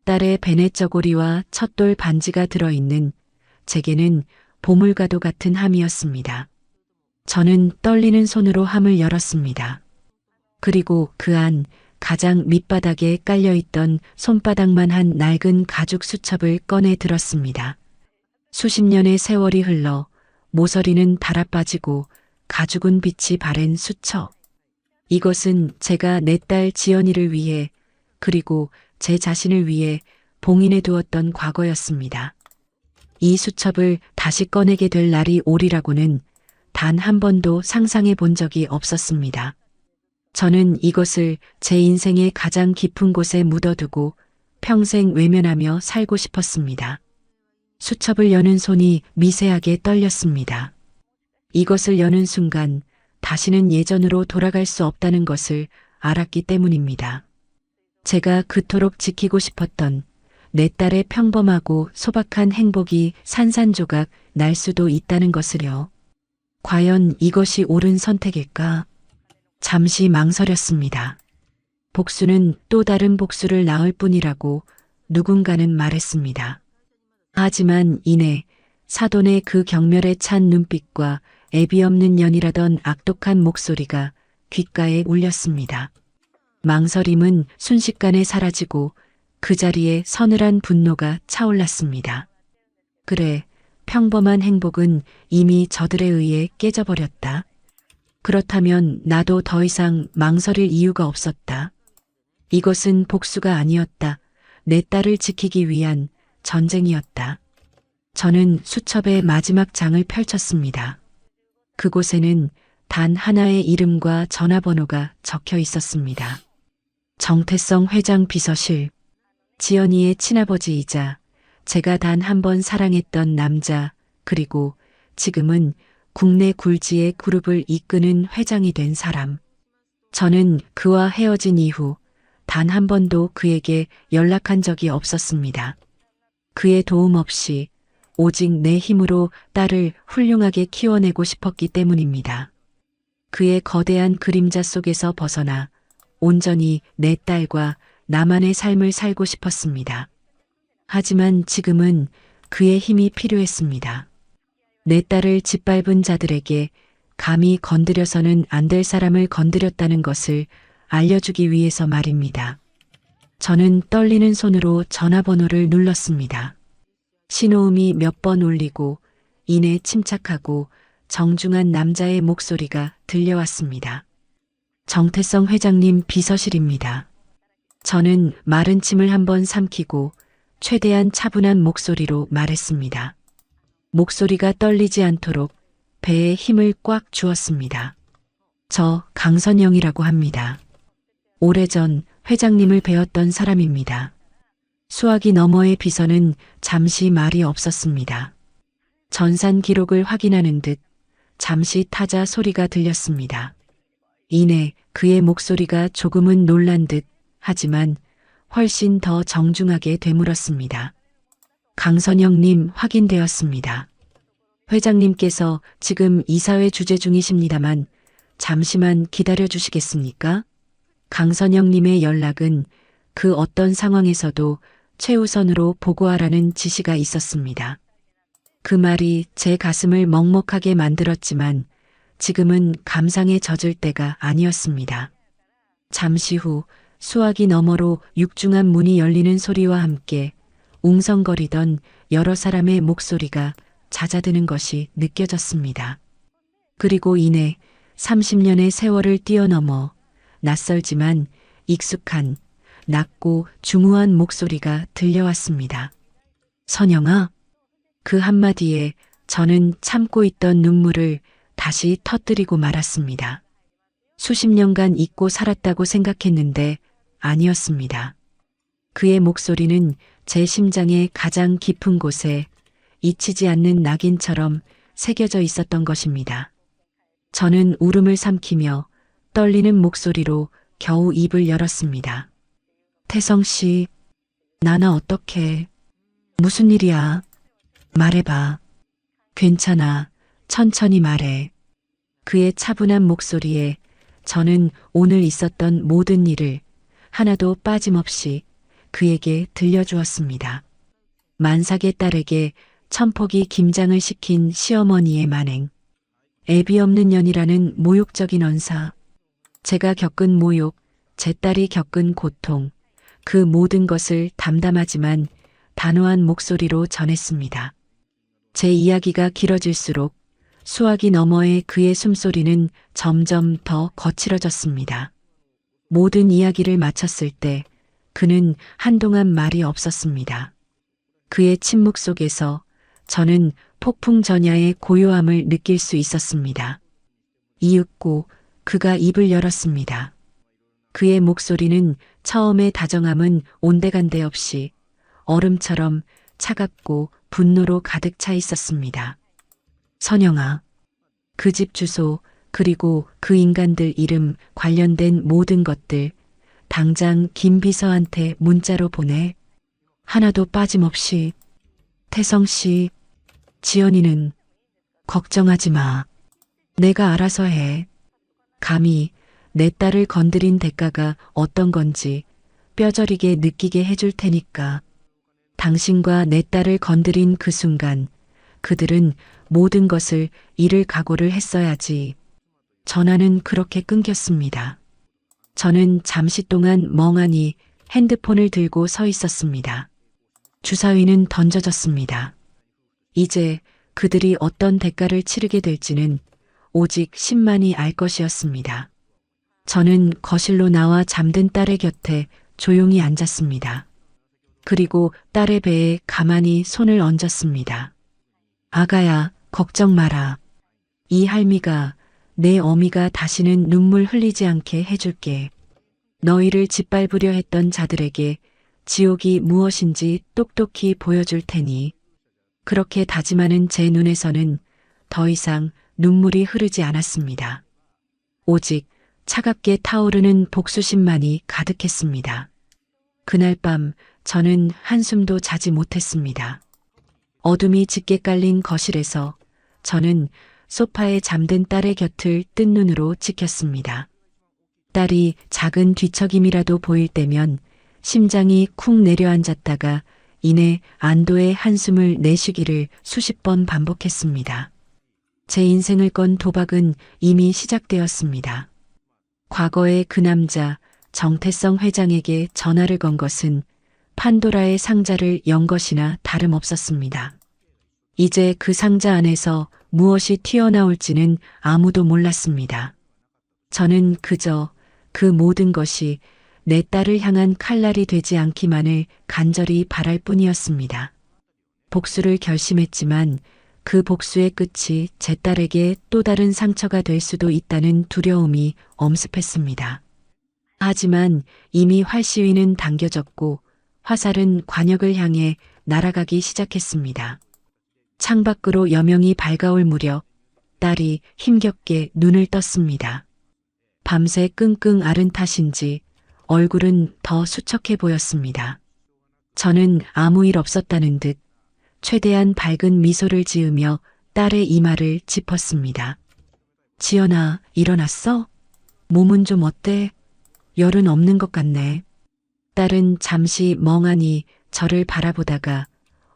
딸의 베네 저고리와 첫 돌 반지가 들어있는 제게는 보물과도 같은 함이었습니다. 저는 떨리는 손으로 함을 열었습니다. 그리고 그 안 가장 밑바닥에 깔려있던 손바닥만 한 낡은 가죽 수첩을 꺼내 들었습니다. 수십 년의 세월이 흘러 모서리는 달아빠지고 가죽은 빛이 바랜 수첩. 이것은 제가 내 딸 지연이를 위해 그리고 제 자신을 위해 봉인해 두었던 과거였습니다. 이 수첩을 다시 꺼내게 될 날이 오리라고는 단 한 번도 상상해 본 적이 없었습니다. 저는 이것을 제 인생의 가장 깊은 곳에 묻어두고 평생 외면하며 살고 싶었습니다. 수첩을 여는 손이 미세하게 떨렸습니다. 이것을 여는 순간 다시는 예전으로 돌아갈 수 없다는 것을 알았기 때문입니다. 제가 그토록 지키고 싶었던 내 딸의 평범하고 소박한 행복이 산산조각 날 수도 있다는 것을요. 과연 이것이 옳은 선택일까? 잠시 망설였습니다. 복수는 또 다른 복수를 낳을 뿐이라고 누군가는 말했습니다. 하지만 이내 사돈의 그 경멸에 찬 눈빛과 애비 없는 연이라던 악독한 목소리가 귓가에 울렸습니다. 망설임은 순식간에 사라지고 그 자리에 서늘한 분노가 차올랐습니다. 그래, 평범한 행복은 이미 저들에 의해 깨져버렸다. 그렇다면 나도 더 이상 망설일 이유가 없었다. 이것은 복수가 아니었다. 내 딸을 지키기 위한 전쟁이었다. 저는 수첩의 마지막 장을 펼쳤습니다. 그곳에는 단 하나의 이름과 전화번호가 적혀 있었습니다. 정태성 회장 비서실. 지연이의 친아버지이자 제가 단 한 번 사랑했던 남자, 그리고 지금은 국내 굴지의 그룹을 이끄는 회장이 된 사람. 저는 그와 헤어진 이후 단 한 번도 그에게 연락한 적이 없었습니다. 그의 도움 없이 오직 내 힘으로 딸을 훌륭하게 키워내고 싶었기 때문입니다. 그의 거대한 그림자 속에서 벗어나 온전히 내 딸과 나만의 삶을 살고 싶었습니다. 하지만 지금은 그의 힘이 필요했습니다. 내 딸을 짓밟은 자들에게 감히 건드려서는 안 될 사람을 건드렸다는 것을 알려주기 위해서 말입니다. 저는 떨리는 손으로 전화번호를 눌렀습니다. 신호음이 몇 번 울리고 이내 침착하고 정중한 남자의 목소리가 들려왔습니다. 정태성 회장님 비서실입니다. 저는 마른 침을 한번 삼키고 최대한 차분한 목소리로 말했습니다. 목소리가 떨리지 않도록 배에 힘을 꽉 주었습니다. 저 강선영이라고 합니다. 오래전 회장님을 배웠던 사람입니다. 수화기 너머의 비서는 잠시 말이 없었습니다. 전산 기록을 확인하는 듯 잠시 타자 소리가 들렸습니다. 이내 그의 목소리가 조금은 놀란 듯 하지만 훨씬 더 정중하게 되물었습니다. 강선영님 확인되었습니다. 회장님께서 지금 이사회 주재 중이십니다만 잠시만 기다려 주시겠습니까? 강선영님의 연락은 그 어떤 상황에서도 최우선으로 보고하라는 지시가 있었습니다. 그 말이 제 가슴을 먹먹하게 만들었지만 지금은 감상에 젖을 때가 아니었습니다. 잠시 후 수화기 너머로 육중한 문이 열리는 소리와 함께 웅성거리던 여러 사람의 목소리가 잦아드는 것이 느껴졌습니다. 그리고 이내 30년의 세월을 뛰어넘어 낯설지만 익숙한 낮고 중후한 목소리가 들려왔습니다. 선영아. 그 한마디에 저는 참고 있던 눈물을 다시 터뜨리고 말았습니다. 수십 년간 잊고 살았다고 생각했는데 아니었습니다. 그의 목소리는 제 심장의 가장 깊은 곳에 잊히지 않는 낙인처럼 새겨져 있었던 것입니다. 저는 울음을 삼키며 떨리는 목소리로 겨우 입을 열었습니다. 태성 씨, 나나 어떡해? 무슨 일이야? 말해봐. 괜찮아. 천천히 말해. 그의 차분한 목소리에 저는 오늘 있었던 모든 일을 하나도 빠짐없이 그에게 들려주었습니다. 만삭의 딸에게 천폭이 김장을 시킨 시어머니의 만행, 애비 없는 년이라는 모욕적인 언사, 제가 겪은 모욕, 제 딸이 겪은 고통, 그 모든 것을 담담하지만 단호한 목소리로 전했습니다. 제 이야기가 길어질수록 수화기 너머의 그의 숨소리는 점점 더 거칠어졌습니다. 모든 이야기를 마쳤을 때 그는 한동안 말이 없었습니다. 그의 침묵 속에서 저는 폭풍 전야의 고요함을 느낄 수 있었습니다. 이윽고 그가 입을 열었습니다. 그의 목소리는 처음의 다정함은 온데간데 없이 얼음처럼 차갑고 분노로 가득 차 있었습니다. 선영아, 그 집 주소, 그리고 그 인간들 이름 관련된 모든 것들 당장 김 비서한테 문자로 보내. 하나도 빠짐없이. 태성 씨, 지연이는 걱정하지 마. 내가 알아서 해. 감히 내 딸을 건드린 대가가 어떤 건지 뼈저리게 느끼게 해줄 테니까. 당신과 내 딸을 건드린 그 순간 그들은 모든 것을 잃을 각오를 했어야지. 전화는 그렇게 끊겼습니다. 저는 잠시 동안 멍하니 핸드폰을 들고 서 있었습니다. 주사위는 던져졌습니다. 이제 그들이 어떤 대가를 치르게 될지는 오직 신만이 알 것이었습니다. 저는 거실로 나와 잠든 딸의 곁에 조용히 앉았습니다. 그리고 딸의 배에 가만히 손을 얹었습니다. 아가야, 걱정 마라. 이 할미가 내 어미가 다시는 눈물 흘리지 않게 해줄게. 너희를 짓밟으려 했던 자들에게 지옥이 무엇인지 똑똑히 보여줄 테니. 그렇게 다짐하는 제 눈에서는 더 이상 눈물이 흐르지 않았습니다. 오직 차갑게 타오르는 복수심만이 가득했습니다. 그날 밤 저는 한숨도 자지 못했습니다. 어둠이 짙게 깔린 거실에서 저는 소파에 잠든 딸의 곁을 뜬 눈으로 지켰습니다. 딸이 작은 뒤척임이라도 보일 때면 심장이 쿵 내려앉았다가 이내 안도의 한숨을 내쉬기를 수십 번 반복했습니다. 제 인생을 건 도박은 이미 시작되었습니다. 과거의 그 남자 정태성 회장에게 전화를 건 것은 판도라의 상자를 연 것이나 다름없었습니다. 이제 그 상자 안에서 무엇이 튀어나올지는 아무도 몰랐습니다. 저는 그저 그 모든 것이 내 딸을 향한 칼날이 되지 않기만을 간절히 바랄 뿐이었습니다. 복수를 결심했지만 그 복수의 끝이 제 딸에게 또 다른 상처가 될 수도 있다는 두려움이 엄습했습니다. 하지만 이미 활시위는 당겨졌고 화살은 관역을 향해 날아가기 시작했습니다. 창밖으로 여명이 밝아올 무렵 딸이 힘겹게 눈을 떴습니다. 밤새 끙끙 앓은 탓인지 얼굴은 더 수척해 보였습니다. 저는 아무 일 없었다는 듯 최대한 밝은 미소를 지으며 딸의 이마를 짚었습니다. 지연아, 일어났어? 몸은 좀 어때? 열은 없는 것 같네. 딸은 잠시 멍하니 저를 바라보다가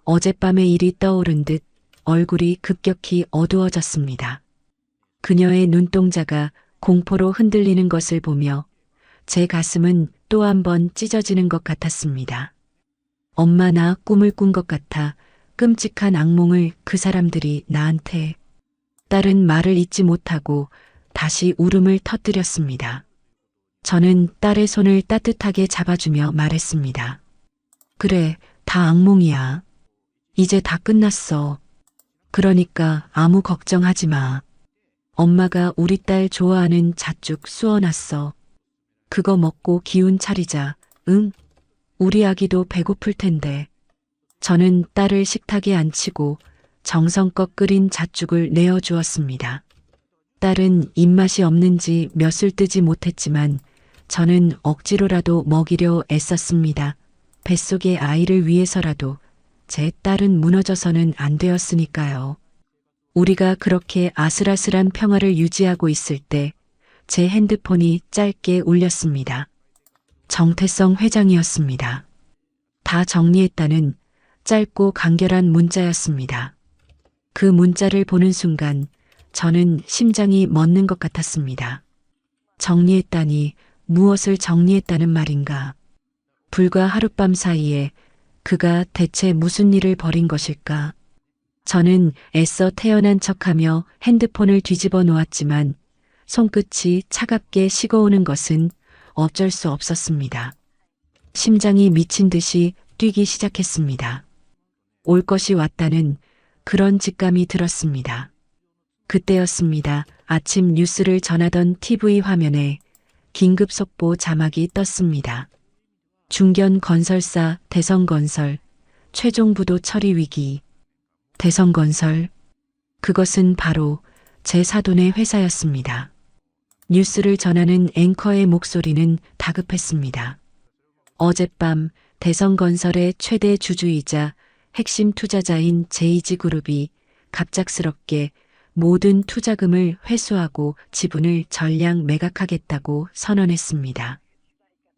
어젯밤의 일이 떠오른 듯 얼굴이 급격히 어두워졌습니다. 그녀의 눈동자가 공포로 흔들리는 것을 보며 제 가슴은 또 한 번 찢어지는 것 같았습니다. 엄마, 나 꿈을 꾼 것 같아. 끔찍한 악몽을 그 사람들이 나한테. 딸은 말을 잇지 못하고 다시 울음을 터뜨렸습니다. 저는 딸의 손을 따뜻하게 잡아주며 말했습니다. 그래, 다 악몽이야. 이제 다 끝났어. 그러니까 아무 걱정하지 마. 엄마가 우리 딸 좋아하는 잣죽 쑤어놨어. 그거 먹고 기운 차리자. 응? 우리 아기도 배고플 텐데. 저는 딸을 식탁에 앉히고 정성껏 끓인 잣죽을 내어주었습니다. 딸은 입맛이 없는지 몇술 뜨지 못했지만 저는 억지로라도 먹이려 애썼습니다. 뱃속의 아이를 위해서라도 제 딸은 무너져서는 안 되었으니까요. 우리가 그렇게 아슬아슬한 평화를 유지하고 있을 때 제 핸드폰이 짧게 울렸습니다. 정태성 회장이었습니다. 다 정리했다는 짧고 간결한 문자였습니다. 그 문자를 보는 순간 저는 심장이 멎는 것 같았습니다. 정리했다니 무엇을 정리했다는 말인가? 불과 하룻밤 사이에 그가 대체 무슨 일을 벌인 것일까? 저는 애써 태어난 척하며 핸드폰을 뒤집어 놓았지만 손끝이 차갑게 식어오는 것은 어쩔 수 없었습니다. 심장이 미친 듯이 뛰기 시작했습니다. 올 것이 왔다는 그런 직감이 들었습니다. 그때였습니다. 아침 뉴스를 전하던 TV 화면에 긴급 속보 자막이 떴습니다. 중견 건설사 대성건설 최종 부도 처리 위기. 대성건설. 그것은 바로 제 사돈의 회사였습니다. 뉴스를 전하는 앵커의 목소리는 다급했습니다. 어젯밤 대성건설의 최대 주주이자 핵심 투자자인 JG그룹이 갑작스럽게 모든 투자금을 회수하고 지분을 전량 매각하겠다고 선언했습니다.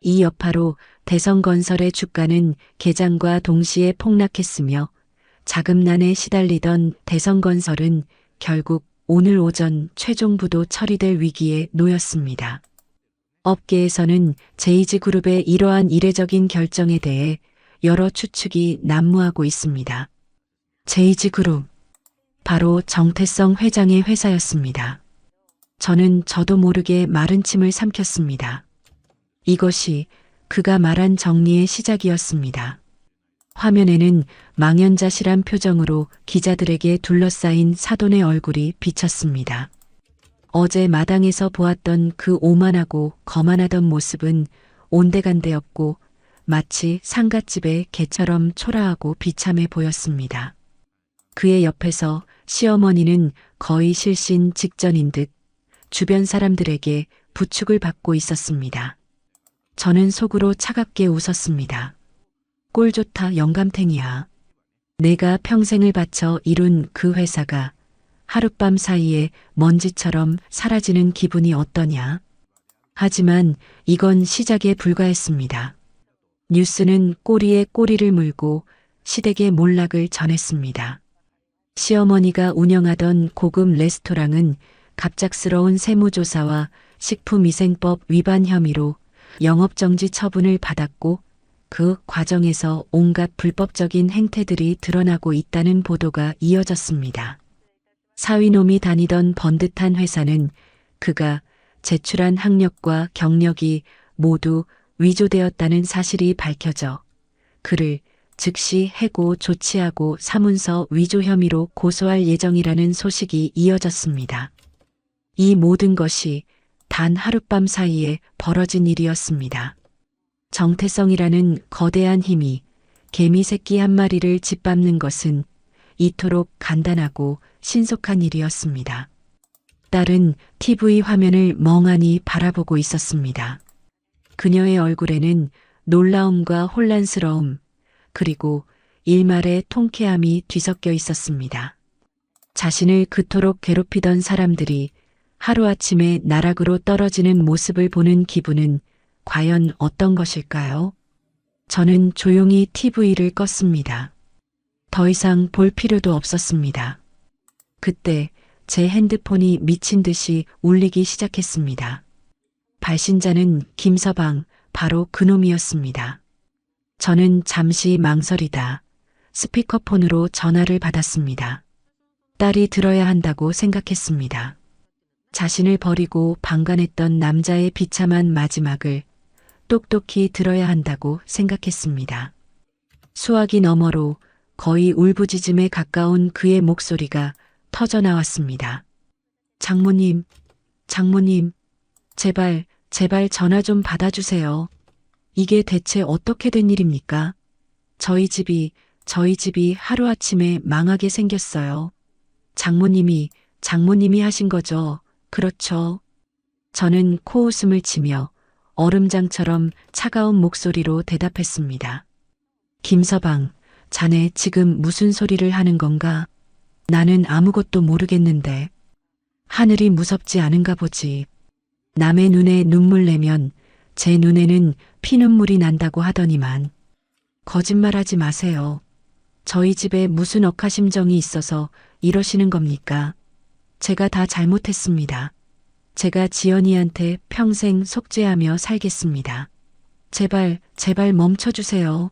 이 여파로 대성건설의 주가는 개장과 동시에 폭락했으며 자금난에 시달리던 대성건설은 결국 오늘 오전 최종 부도 처리될 위기에 놓였습니다. 업계에서는 JG그룹의 이러한 이례적인 결정에 대해 여러 추측이 난무하고 있습니다. JG그룹. 바로 정태성 회장의 회사였습니다. 저는 저도 모르게 마른 침을 삼켰습니다. 이것이 그가 말한 정리의 시작이었습니다. 화면에는 망연자실한 표정으로 기자들에게 둘러싸인 사돈의 얼굴이 비쳤습니다. 어제 마당에서 보았던 그 오만하고 거만하던 모습은 온데간데없고 마치 상갓집의 개처럼 초라하고 비참해 보였습니다. 그의 옆에서 시어머니는 거의 실신 직전인 듯 주변 사람들에게 부축을 받고 있었습니다. 저는 속으로 차갑게 웃었습니다. 꼴 좋다 영감탱이야. 내가 평생을 바쳐 이룬 그 회사가 하룻밤 사이에 먼지처럼 사라지는 기분이 어떠냐? 하지만 이건 시작에 불과했습니다. 뉴스는 꼬리에 꼬리를 물고 시댁의 몰락을 전했습니다. 시어머니가 운영하던 고급 레스토랑은 갑작스러운 세무조사와 식품위생법 위반 혐의로 영업정지 처분을 받았고 그 과정에서 온갖 불법적인 행태들이 드러나고 있다는 보도가 이어졌습니다. 사위놈이 다니던 번듯한 회사는 그가 제출한 학력과 경력이 모두 위조되었다는 사실이 밝혀져 그를 즉시 해고 조치하고 사문서 위조 혐의로 고소할 예정이라는 소식이 이어졌습니다. 이 모든 것이 단 하룻밤 사이에 벌어진 일이었습니다. 정태성이라는 거대한 힘이 개미 새끼 한 마리를 짓밟는 것은 이토록 간단하고 신속한 일이었습니다. 딸은 TV 화면을 멍하니 바라보고 있었습니다. 그녀의 얼굴에는 놀라움과 혼란스러움, 그리고 일말의 통쾌함이 뒤섞여 있었습니다. 자신을 그토록 괴롭히던 사람들이 하루아침에 나락으로 떨어지는 모습을 보는 기분은 과연 어떤 것일까요? 저는 조용히 TV를 껐습니다. 더 이상 볼 필요도 없었습니다. 그때 제 핸드폰이 미친 듯이 울리기 시작했습니다. 발신자는 김서방, 바로 그놈이었습니다. 저는 잠시 망설이다 스피커폰으로 전화를 받았습니다. 딸이 들어야 한다고 생각했습니다. 자신을 버리고 방관했던 남자의 비참한 마지막을 똑똑히 들어야 한다고 생각했습니다. 수화기 너머로 거의 울부짖음에 가까운 그의 목소리가 터져 나왔습니다. 장모님, 장모님, 제발, 제발 전화 좀 받아주세요. 이게 대체 어떻게 된 일입니까? 저희 집이 하루아침에 망하게 생겼어요. 장모님이 하신 거죠? 그렇죠. 저는 코웃음을 치며 얼음장처럼 차가운 목소리로 대답했습니다. 김서방, 자네 지금 무슨 소리를 하는 건가? 나는 아무것도 모르겠는데. 하늘이 무섭지 않은가 보지. 남의 눈에 눈물 내면 제 눈에는 피눈물이 난다고 하더니만. 거짓말하지 마세요. 저희 집에 무슨 억하심정이 있어서 이러시는 겁니까? 제가 다 잘못했습니다. 제가 지연이한테 평생 속죄하며 살겠습니다. 제발, 제발 멈춰주세요.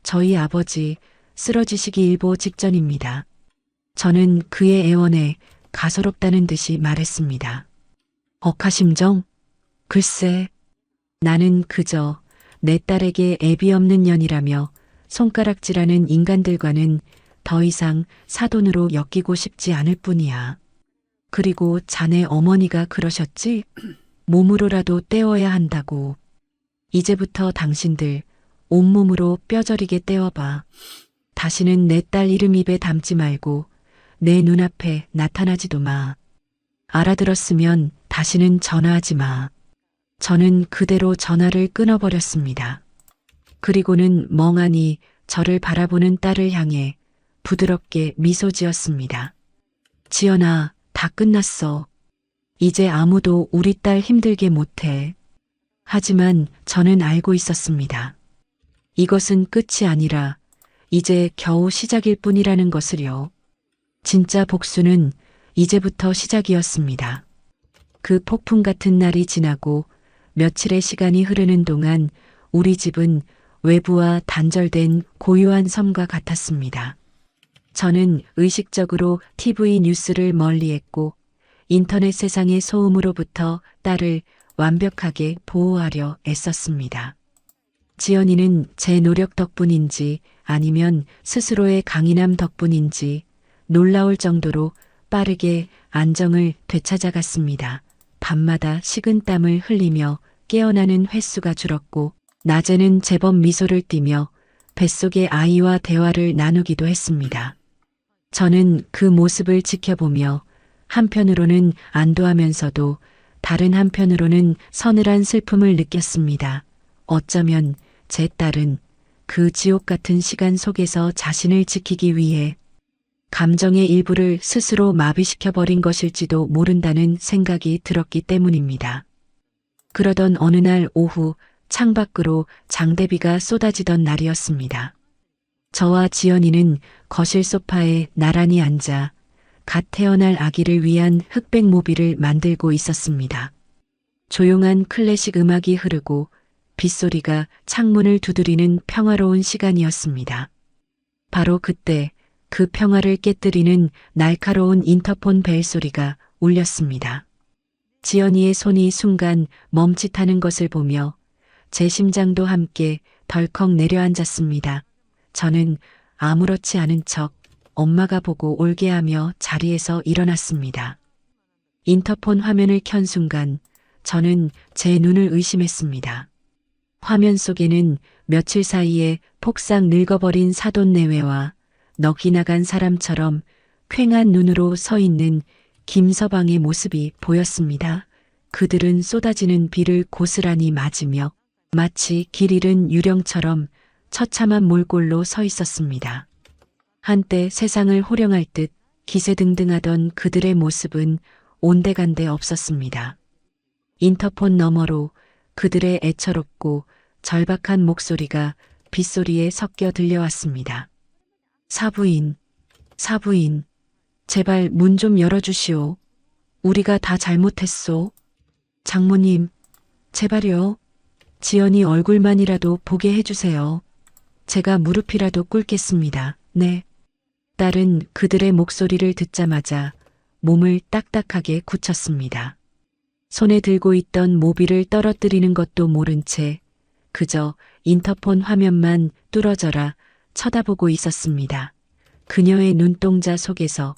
저희 아버지 쓰러지시기 일보 직전입니다. 저는 그의 애원에 가소롭다는 듯이 말했습니다. 억하심정? 글쎄, 나는 그저 내 딸에게 애비 없는 년이라며 손가락질하는 인간들과는 더 이상 사돈으로 엮이고 싶지 않을 뿐이야. 그리고 자네 어머니가 그러셨지? 몸으로라도 떼어야 한다고. 이제부터 당신들 온몸으로 뼈저리게 떼어봐. 다시는 내 딸 이름 입에 담지 말고 내 눈앞에 나타나지도 마. 알아들었으면 다시는 전화하지 마. 저는 그대로 전화를 끊어버렸습니다. 그리고는 멍하니 저를 바라보는 딸을 향해 부드럽게 미소 지었습니다. 지연아, 다 끝났어. 이제 아무도 우리 딸 힘들게 못해. 하지만 저는 알고 있었습니다. 이것은 끝이 아니라 이제 겨우 시작일 뿐이라는 것을요. 진짜 복수는 이제부터 시작이었습니다. 그 폭풍 같은 날이 지나고 며칠의 시간이 흐르는 동안 우리 집은 외부와 단절된 고요한 섬과 같았습니다. 저는 의식적으로 TV 뉴스를 멀리했고 인터넷 세상의 소음으로부터 딸을 완벽하게 보호하려 애썼습니다. 지연이는 제 노력 덕분인지 아니면 스스로의 강인함 덕분인지 놀라울 정도로 빠르게 안정을 되찾아갔습니다. 밤마다 식은땀을 흘리며 깨어나는 횟수가 줄었고 낮에는 제법 미소를 띠며 뱃속의 아이와 대화를 나누기도 했습니다. 저는 그 모습을 지켜보며 한편으로는 안도하면서도 다른 한편으로는 서늘한 슬픔을 느꼈습니다. 어쩌면 제 딸은 그 지옥 같은 시간 속에서 자신을 지키기 위해 감정의 일부를 스스로 마비시켜버린 것일지도 모른다는 생각이 들었기 때문입니다. 그러던 어느 날 오후 창밖으로 장대비가 쏟아지던 날이었습니다. 저와 지연이는 거실 소파에 나란히 앉아 갓 태어날 아기를 위한 흑백 모비를 만들고 있었습니다. 조용한 클래식 음악이 흐르고 빗소리가 창문을 두드리는 평화로운 시간이었습니다. 바로 그때 그 평화를 깨뜨리는 날카로운 인터폰 벨 소리가 울렸습니다. 지연이의 손이 순간 멈칫하는 것을 보며 제 심장도 함께 덜컥 내려앉았습니다. 저는 아무렇지 않은 척 엄마가 보고 올게 하며 자리에서 일어났습니다. 인터폰 화면을 켠 순간 저는 제 눈을 의심했습니다. 화면 속에는 며칠 사이에 폭삭 늙어버린 사돈 내외와 넋이 나간 사람처럼 퀭한 눈으로 서 있는 김서방의 모습이 보였습니다. 그들은 쏟아지는 비를 고스란히 맞으며 마치 길 잃은 유령처럼 처참한 몰골로 서 있었습니다. 한때 세상을 호령할 듯 기세등등하던 그들의 모습은 온데간데 없었습니다. 인터폰 너머로 그들의 애처롭고 절박한 목소리가 빗소리에 섞여 들려왔습니다. 사부인, 제발 문 좀 열어주시오. 우리가 다 잘못했소. 장모님, 제발요. 지연이 얼굴만이라도 보게 해주세요. 제가 무릎이라도 꿇겠습니다. 네. 딸은 그들의 목소리를 듣자마자 몸을 딱딱하게 굳혔습니다. 손에 들고 있던 모비를 떨어뜨리는 것도 모른 채 그저 인터폰 화면만 뚫어져라 쳐다보고 있었습니다. 그녀의 눈동자 속에서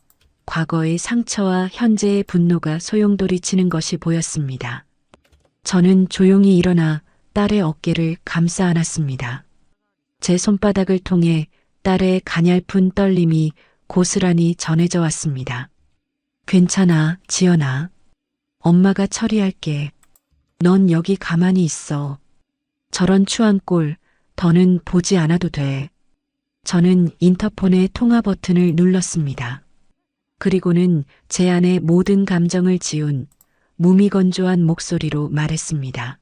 과거의 상처와 현재의 분노가 소용돌이치는 것이 보였습니다. 저는 조용히 일어나 딸의 어깨를 감싸 안았습니다. 제 손바닥을 통해 딸의 가냘픈 떨림이 고스란히 전해져 왔습니다. 괜찮아, 지연아. 엄마가 처리할게. 넌 여기 가만히 있어. 저런 추한 꼴 더는 보지 않아도 돼. 저는 인터폰의 통화 버튼을 눌렀습니다. 그리고는 제 안의 모든 감정을 지운 무미건조한 목소리로 말했습니다.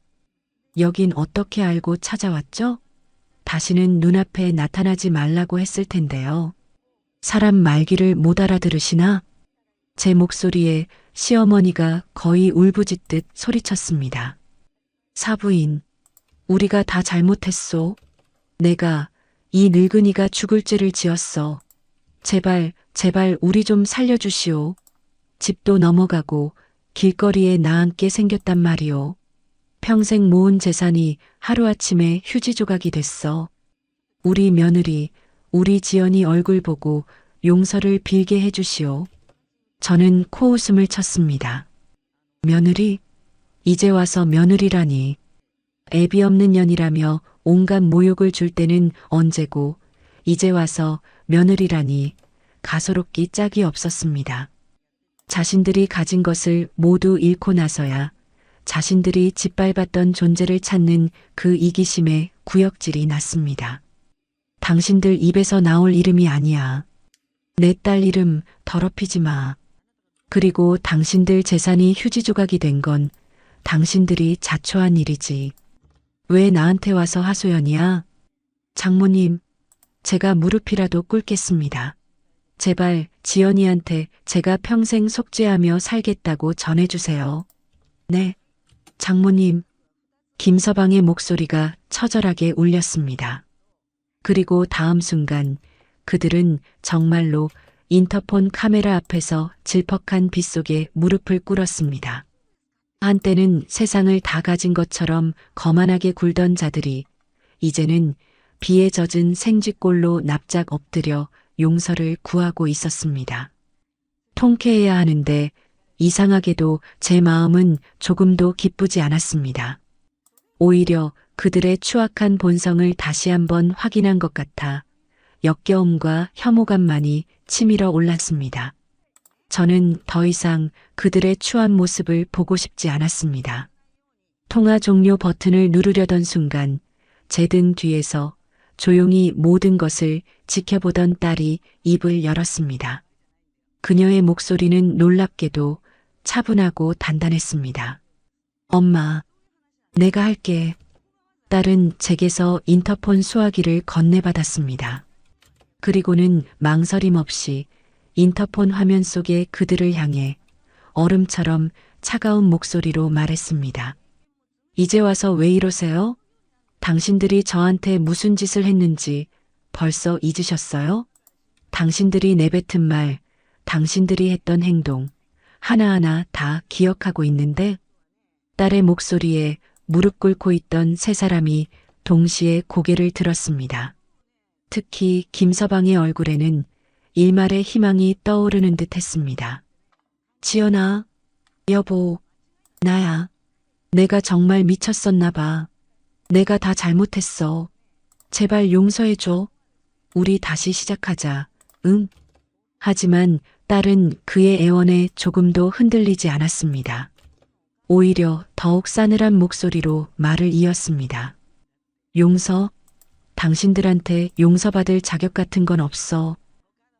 여긴 어떻게 알고 찾아왔죠? 다시는 눈앞에 나타나지 말라고 했을 텐데요. 사람 말귀를 못 알아들으시나? 제 목소리에 시어머니가 거의 울부짖듯 소리쳤습니다. 사부인, 우리가 다 잘못했소. 내가 이 늙은이가 죽을 죄를 지었어. 제발, 제발 우리 좀 살려주시오. 집도 넘어가고 길거리에 나앉게 생겼단 말이오. 평생 모은 재산이 하루아침에 휴지 조각이 됐어. 우리 며느리, 우리 지연이 얼굴 보고 용서를 빌게 해주시오. 저는 코웃음을 쳤습니다. 며느리? 이제 와서 며느리라니. 애비 없는 년이라며 온갖 모욕을 줄 때는 언제고 이제 와서 며느리라니 가소롭기 짝이 없었습니다. 자신들이 가진 것을 모두 잃고 나서야 자신들이 짓밟았던 존재를 찾는 그 이기심에 구역질이 났습니다. 당신들 입에서 나올 이름이 아니야. 내 딸 이름 더럽히지 마. 그리고 당신들 재산이 휴지 조각이 된 건 당신들이 자초한 일이지. 왜 나한테 와서 하소연이야? 장모님, 제가 무릎이라도 꿇겠습니다. 제발 지연이한테 제가 평생 속죄하며 살겠다고 전해주세요. 네, 장모님. 김서방의 목소리가 처절하게 울렸습니다. 그리고 다음 순간 그들은 정말로 인터폰 카메라 앞에서 질퍽한 빛 속에 무릎을 꿇었습니다. 한때는 세상을 다 가진 것처럼 거만하게 굴던 자들이 이제는 비에 젖은 생쥐꼴로 납작 엎드려 용서를 구하고 있었습니다. 통쾌해야 하는데 이상하게도 제 마음은 조금도 기쁘지 않았습니다. 오히려 그들의 추악한 본성을 다시 한번 확인한 것 같아 역겨움과 혐오감만이 치밀어 올랐습니다. 저는 더 이상 그들의 추한 모습을 보고 싶지 않았습니다. 통화 종료 버튼을 누르려던 순간 제 등 뒤에서 조용히 모든 것을 지켜보던 딸이 입을 열었습니다. 그녀의 목소리는 놀랍게도 차분하고 단단했습니다. 엄마, 내가 할게. 딸은 제게서 인터폰 수화기를 건네받았습니다. 그리고는 망설임 없이 인터폰 화면 속의 그들을 향해 얼음처럼 차가운 목소리로 말했습니다. 이제 와서 왜 이러세요? 당신들이 저한테 무슨 짓을 했는지 벌써 잊으셨어요? 당신들이 내뱉은 말, 당신들이 했던 행동, 하나하나 다 기억하고 있는데 딸의 목소리에 무릎 꿇고 있던 세 사람이 동시에 고개를 들었습니다. 특히 김서방의 얼굴에는 일말의 희망이 떠오르는 듯 했습니다. 지연아, 여보, 나야. 내가 정말 미쳤었나 봐. 내가 다 잘못했어. 제발 용서해줘. 우리 다시 시작하자. 응? 하지만 딸은 그의 애원에 조금도 흔들리지 않았습니다. 오히려 더욱 싸늘한 목소리로 말을 이었습니다. 용서? 당신들한테 용서받을 자격 같은 건 없어.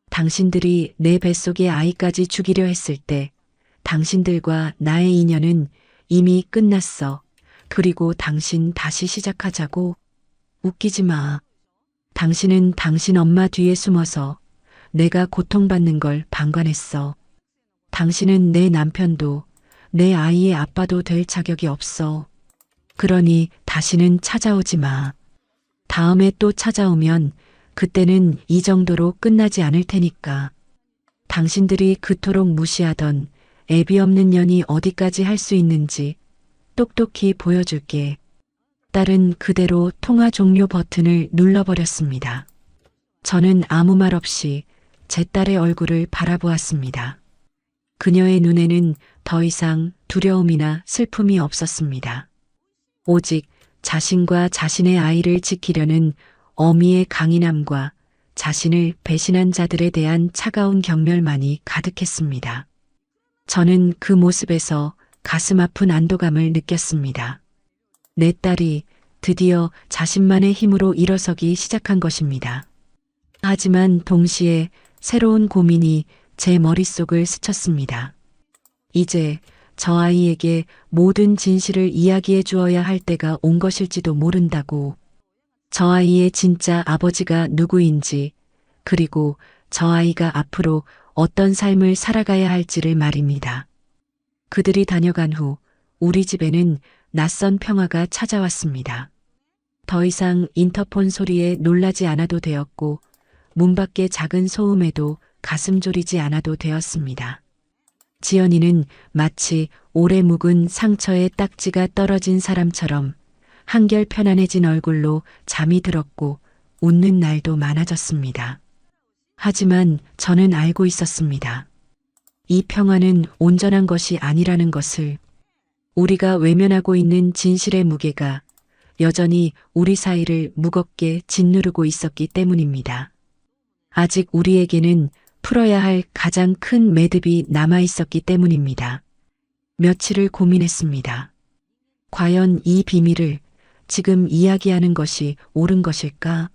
당신들이 내 뱃속의 아이까지 죽이려 했을 때 당신들과 나의 인연은 이미 끝났어. 그리고 당신 다시 시작하자고. 웃기지 마. 당신은 당신 엄마 뒤에 숨어서 내가 고통받는 걸 방관했어. 당신은 내 남편도 내 아이의 아빠도 될 자격이 없어. 그러니 다시는 찾아오지 마. 다음에 또 찾아오면 그때는 이 정도로 끝나지 않을 테니까. 당신들이 그토록 무시하던 애비 없는 년이 어디까지 할 수 있는지 똑똑히 보여줄게. 딸은 그대로 통화 종료 버튼을 눌러버렸습니다. 저는 아무 말 없이 제 딸의 얼굴을 바라보았습니다. 그녀의 눈에는 더 이상 두려움이나 슬픔이 없었습니다. 오직 자신과 자신의 아이를 지키려는 어미의 강인함과 자신을 배신한 자들에 대한 차가운 경멸만이 가득했습니다. 저는 그 모습에서 가슴 아픈 안도감을 느꼈습니다. 내 딸이 드디어 자신만의 힘으로 일어서기 시작한 것입니다. 하지만 동시에 새로운 고민이 제 머릿속을 스쳤습니다. 이제 저 아이에게 모든 진실을 이야기해 주어야 할 때가 온 것일지도 모른다고. 저 아이의 진짜 아버지가 누구인지, 그리고 저 아이가 앞으로 어떤 삶을 살아가야 할지를 말입니다. 그들이 다녀간 후 우리 집에는 낯선 평화가 찾아왔습니다. 더 이상 인터폰 소리에 놀라지 않아도 되었고, 문 밖의 작은 소음에도 가슴 졸이지 않아도 되었습니다. 지연이는 마치 오래 묵은 상처에 딱지가 떨어진 사람처럼 한결 편안해진 얼굴로 잠이 들었고 웃는 날도 많아졌습니다. 하지만 저는 알고 있었습니다. 이 평화는 온전한 것이 아니라는 것을. 우리가 외면하고 있는 진실의 무게가 여전히 우리 사이를 무겁게 짓누르고 있었기 때문입니다. 아직 우리에게는 풀어야 할 가장 큰 매듭이 남아 있었기 때문입니다. 며칠을 고민했습니다. 과연 이 비밀을 지금 이야기하는 것이 옳은 것일까?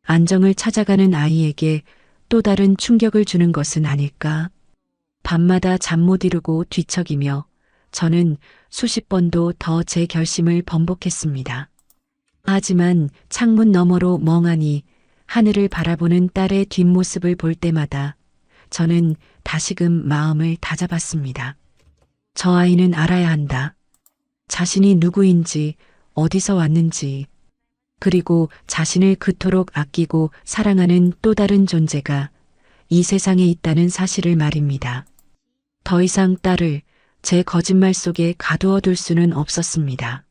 안정을 찾아가는 아이에게 또 다른 충격을 주는 것은 아닐까? 밤마다 잠 못 이루고 뒤척이며 저는 수십 번도 더 제 결심을 번복했습니다. 하지만 창문 너머로 멍하니 하늘을 바라보는 딸의 뒷모습을 볼 때마다 저는 다시금 마음을 다잡았습니다. 저 아이는 알아야 한다. 자신이 누구인지, 어디서 왔는지, 그리고 자신을 그토록 아끼고 사랑하는 또 다른 존재가 이 세상에 있다는 사실을 말입니다. 더 이상 딸을 제 거짓말 속에 가두어 둘 수는 없었습니다.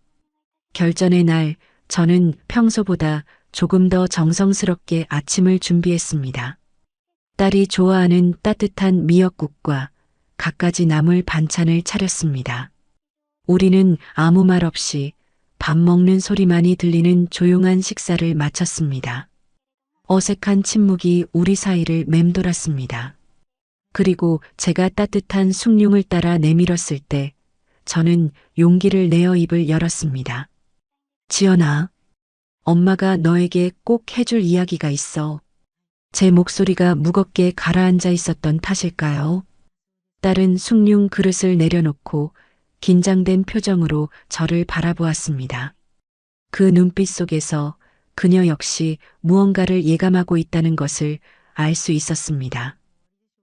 결전의 날, 저는 평소보다 조금 더 정성스럽게 아침을 준비했습니다. 딸이 좋아하는 따뜻한 미역국과 갖가지 나물 반찬을 차렸습니다. 우리는 아무 말 없이 밥 먹는 소리만이 들리는 조용한 식사를 마쳤습니다. 어색한 침묵이 우리 사이를 맴돌았습니다. 그리고 제가 따뜻한 숭늉을 따라 내밀었을 때 저는 용기를 내어 입을 열었습니다. 지연아, 엄마가 너에게 꼭 해줄 이야기가 있어. 제 목소리가 무겁게 가라앉아 있었던 탓일까요? 딸은 숭늉 그릇을 내려놓고 긴장된 표정으로 저를 바라보았습니다. 그 눈빛 속에서 그녀 역시 무언가를 예감하고 있다는 것을 알 수 있었습니다.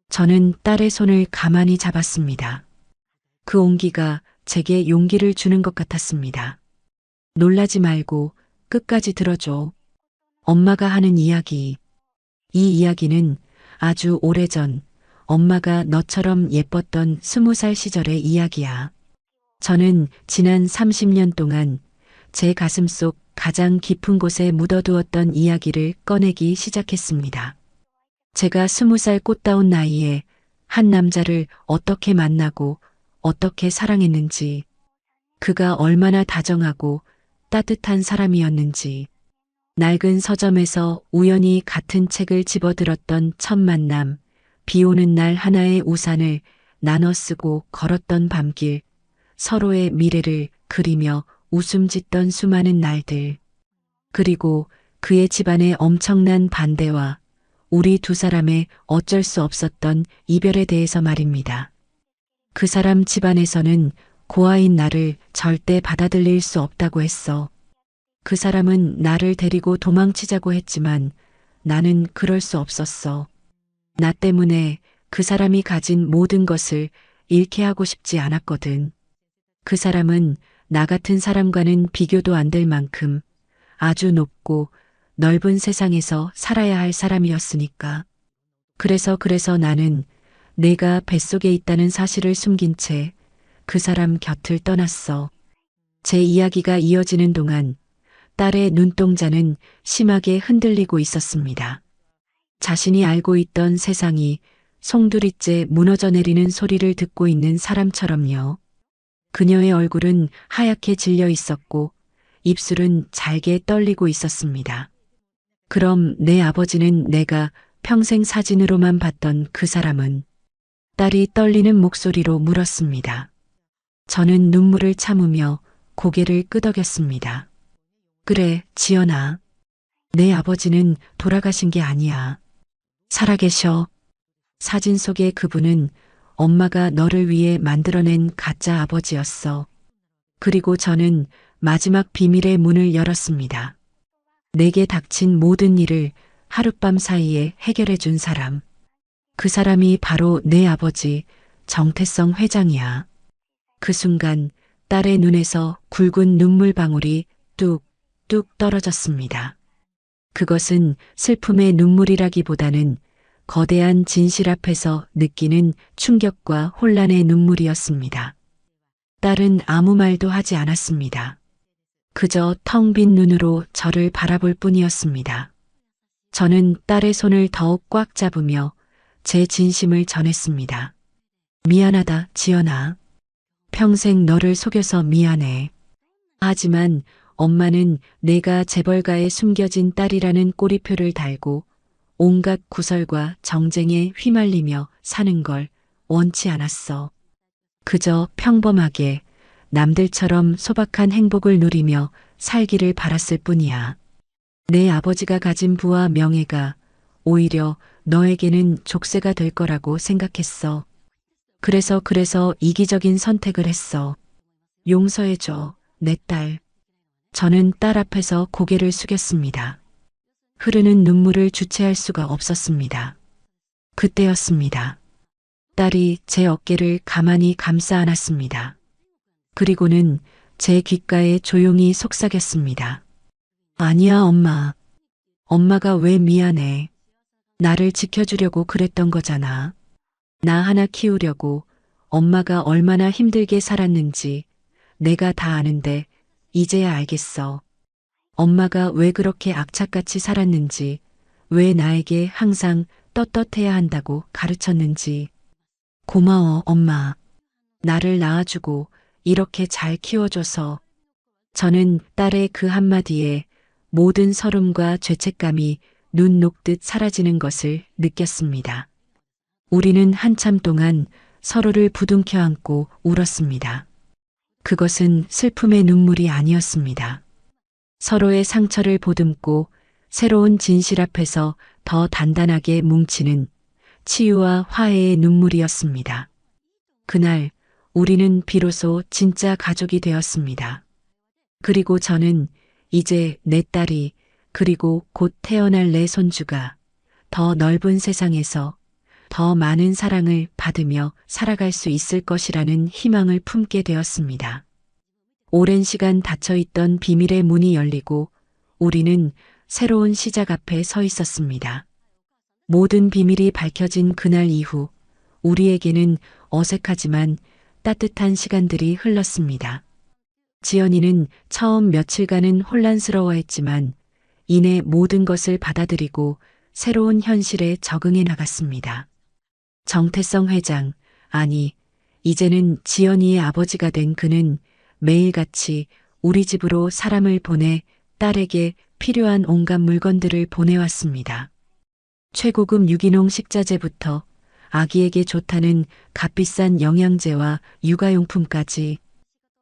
저는 딸의 손을 가만히 잡았습니다. 그 온기가 제게 용기를 주는 것 같았습니다. 놀라지 말고 끝까지 들어줘. 엄마가 하는 이야기. 이 이야기는 아주 오래전 엄마가 너처럼 예뻤던 20살 시절의 이야기야. 저는 지난 30년 동안 제 가슴 속 가장 깊은 곳에 묻어두었던 이야기를 꺼내기 시작했습니다. 제가 20살 꽃다운 나이에 한 남자를 어떻게 만나고 어떻게 사랑했는지, 그가 얼마나 다정하고 따뜻한 사람이었는지, 낡은 서점에서 우연히 같은 책을 집어들었던 첫 만남, 비 오는 날 하나의 우산을 나눠 쓰고 걸었던 밤길, 서로의 미래를 그리며 웃음 짓던 수많은 날들, 그리고 그의 집안의 엄청난 반대와 우리 두 사람의 어쩔 수 없었던 이별에 대해서 말입니다. 그 사람 집안에서는 고아인 나를 절대 받아들일 수 없다고 했어. 그 사람은 나를 데리고 도망치자고 했지만 나는 그럴 수 없었어. 나 때문에 그 사람이 가진 모든 것을 잃게 하고 싶지 않았거든. 그 사람은 나 같은 사람과는 비교도 안 될 만큼 아주 높고 넓은 세상에서 살아야 할 사람이었으니까. 그래서 나는 내가 뱃속에 있다는 사실을 숨긴 채 그 사람 곁을 떠났어. 제 이야기가 이어지는 동안 딸의 눈동자는 심하게 흔들리고 있었습니다. 자신이 알고 있던 세상이 송두리째 무너져 내리는 소리를 듣고 있는 사람처럼요. 그녀의 얼굴은 하얗게 질려 있었고 입술은 잘게 떨리고 있었습니다. 그럼 내 아버지는 내가 평생 사진으로만 봤던 그 사람은? 딸이 떨리는 목소리로 물었습니다. 저는 눈물을 참으며 고개를 끄덕였습니다. 그래, 지연아. 내 아버지는 돌아가신 게 아니야. 살아계셔. 사진 속의 그분은 엄마가 너를 위해 만들어낸 가짜 아버지였어. 그리고 저는 마지막 비밀의 문을 열었습니다. 내게 닥친 모든 일을 하룻밤 사이에 해결해 준 사람. 그 사람이 바로 내 아버지 정태성 회장이야. 그 순간 딸의 눈에서 굵은 눈물방울이 뚝뚝 떨어졌습니다. 그것은 슬픔의 눈물이라기보다는 거대한 진실 앞에서 느끼는 충격과 혼란의 눈물이었습니다. 딸은 아무 말도 하지 않았습니다. 그저 텅 빈 눈으로 저를 바라볼 뿐이었습니다. 저는 딸의 손을 더욱 꽉 잡으며 제 진심을 전했습니다. 미안하다, 지연아. 평생 너를 속여서 미안해. 하지만 엄마는 내가 재벌가에 숨겨진 딸이라는 꼬리표를 달고 온갖 구설과 정쟁에 휘말리며 사는 걸 원치 않았어. 그저 평범하게 남들처럼 소박한 행복을 누리며 살기를 바랐을 뿐이야. 내 아버지가 가진 부와 명예가 오히려 너에게는 족쇄가 될 거라고 생각했어. 그래서 이기적인 선택을 했어. 용서해줘, 내 딸. 저는 딸 앞에서 고개를 숙였습니다. 흐르는 눈물을 주체할 수가 없었습니다. 그때였습니다. 딸이 제 어깨를 가만히 감싸 안았습니다. 그리고는 제 귓가에 조용히 속삭였습니다. 아니야, 엄마. 엄마가 왜 미안해. 나를 지켜주려고 그랬던 거잖아. 나 하나 키우려고 엄마가 얼마나 힘들게 살았는지 내가 다 아는데 이제야 알겠어. 엄마가 왜 그렇게 악착같이 살았는지, 왜 나에게 항상 떳떳해야 한다고 가르쳤는지. 고마워, 엄마. 나를 낳아주고 이렇게 잘 키워줘서. 저는 딸의 그 한마디에 모든 서름과 죄책감이 눈 녹듯 사라지는 것을 느꼈습니다. 우리는 한참 동안 서로를 부둥켜 안고 울었습니다. 그것은 슬픔의 눈물이 아니었습니다. 서로의 상처를 보듬고 새로운 진실 앞에서 더 단단하게 뭉치는 치유와 화해의 눈물이었습니다. 그날 우리는 비로소 진짜 가족이 되었습니다. 그리고 저는 이제 내 딸이 그리고 곧 태어날 내 손주가 더 넓은 세상에서 더 많은 사랑을 받으며 살아갈 수 있을 것이라는 희망을 품게 되었습니다. 오랜 시간 닫혀있던 비밀의 문이 열리고 우리는 새로운 시작 앞에 서 있었습니다. 모든 비밀이 밝혀진 그날 이후 우리에게는 어색하지만 따뜻한 시간들이 흘렀습니다. 지연이는 처음 며칠간은 혼란스러워했지만 이내 모든 것을 받아들이고 새로운 현실에 적응해 나갔습니다. 정태성 회장, 아니, 이제는 지연이의 아버지가 된 그는 매일같이 우리 집으로 사람을 보내 딸에게 필요한 온갖 물건들을 보내왔습니다. 최고급 유기농 식자재부터 아기에게 좋다는 값비싼 영양제와 육아용품까지.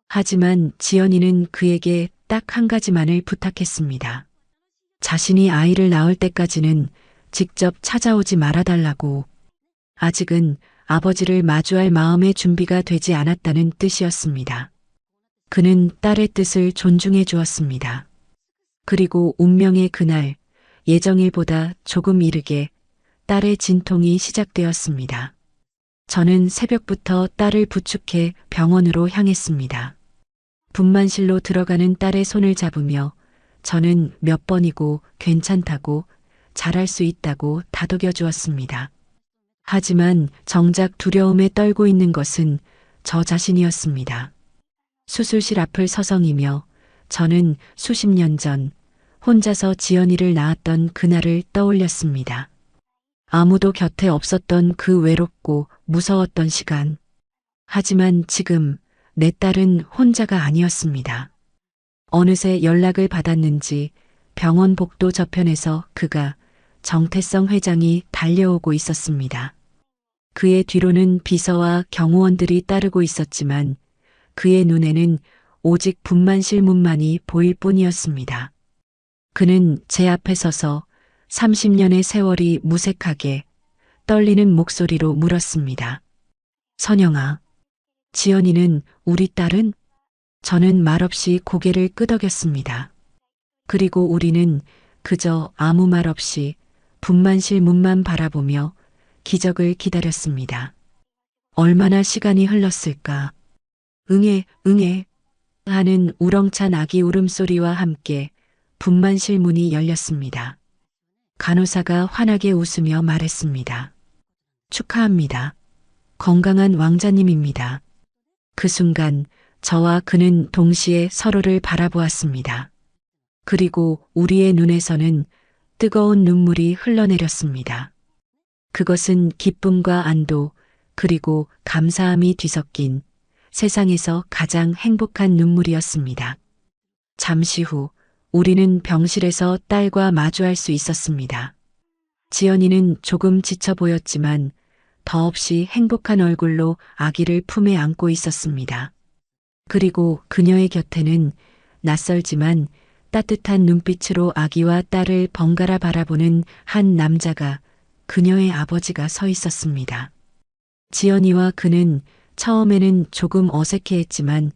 하지만 지연이는 그에게 딱 한 가지만을 부탁했습니다. 자신이 아이를 낳을 때까지는 직접 찾아오지 말아달라고. 아직은 아버지를 마주할 마음의 준비가 되지 않았다는 뜻이었습니다. 그는 딸의 뜻을 존중해 주었습니다. 그리고 운명의 그날, 예정일보다 조금 이르게 딸의 진통이 시작되었습니다. 저는 새벽부터 딸을 부축해 병원으로 향했습니다. 분만실로 들어가는 딸의 손을 잡으며 저는 몇 번이고 괜찮다고 잘할 수 있다고 다독여 주었습니다. 하지만 정작 두려움에 떨고 있는 것은 저 자신이었습니다. 수술실 앞을 서성이며 저는 수십 년 전 혼자서 지연이를 낳았던 그날을 떠올렸습니다. 아무도 곁에 없었던 그 외롭고 무서웠던 시간. 하지만 지금 내 딸은 혼자가 아니었습니다. 어느새 연락을 받았는지 병원 복도 저편에서 그가 정태성 회장이 달려오고 있었습니다. 그의 뒤로는 비서와 경호원들이 따르고 있었지만 그의 눈에는 오직 분만실문만이 보일 뿐이었습니다. 그는 제 앞에 서서 30년의 세월이 무색하게 떨리는 목소리로 물었습니다. 선영아, 지연이는 우리 딸은? 저는 말없이 고개를 끄덕였습니다. 그리고 우리는 그저 아무 말 없이 분만실 문만 바라보며 기적을 기다렸습니다. 얼마나 시간이 흘렀을까? 응애, 응애 하는 우렁찬 아기 울음소리와 함께 분만실 문이 열렸습니다. 간호사가 환하게 웃으며 말했습니다. 축하합니다. 건강한 왕자님입니다. 그 순간 저와 그는 동시에 서로를 바라보았습니다. 그리고 우리의 눈에서는 뜨거운 눈물이 흘러내렸습니다. 그것은 기쁨과 안도 그리고 감사함이 뒤섞인 세상에서 가장 행복한 눈물이었습니다. 잠시 후 우리는 병실에서 딸과 마주할 수 있었습니다. 지연이는 조금 지쳐 보였지만 더없이 행복한 얼굴로 아기를 품에 안고 있었습니다. 그리고 그녀의 곁에는 낯설지만 따뜻한 눈빛으로 아기와 딸을 번갈아 바라보는 한 남자가 그녀의 아버지가 서 있었습니다. 지연이와 그는 처음에는 조금 어색해했지만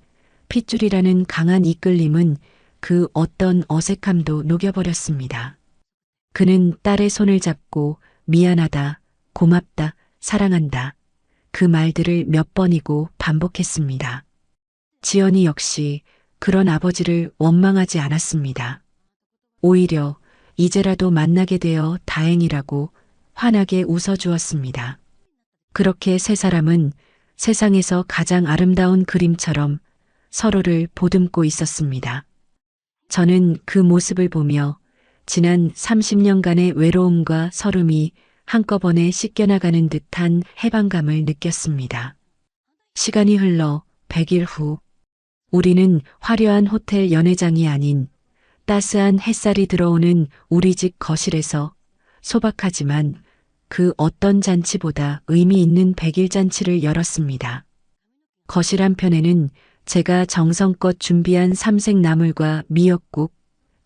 핏줄이라는 강한 이끌림은 그 어떤 어색함도 녹여버렸습니다. 그는 딸의 손을 잡고 미안하다, 고맙다, 사랑한다. 그 말들을 몇 번이고 반복했습니다. 지연이 역시 그런 아버지를 원망하지 않았습니다. 오히려 이제라도 만나게 되어 다행이라고 환하게 웃어주었습니다. 그렇게 세 사람은 세상에서 가장 아름다운 그림처럼 서로를 보듬고 있었습니다. 저는 그 모습을 보며 지난 30년간의 외로움과 서름이 한꺼번에 씻겨나가는 듯한 해방감을 느꼈습니다. 시간이 흘러 100일 후, 우리는 화려한 호텔 연회장이 아닌 따스한 햇살이 들어오는 우리 집 거실에서 소박하지만 그 어떤 잔치보다 의미 있는 100일 잔치를 열었습니다. 거실 한편에는 제가 정성껏 준비한 삼색 나물과 미역국,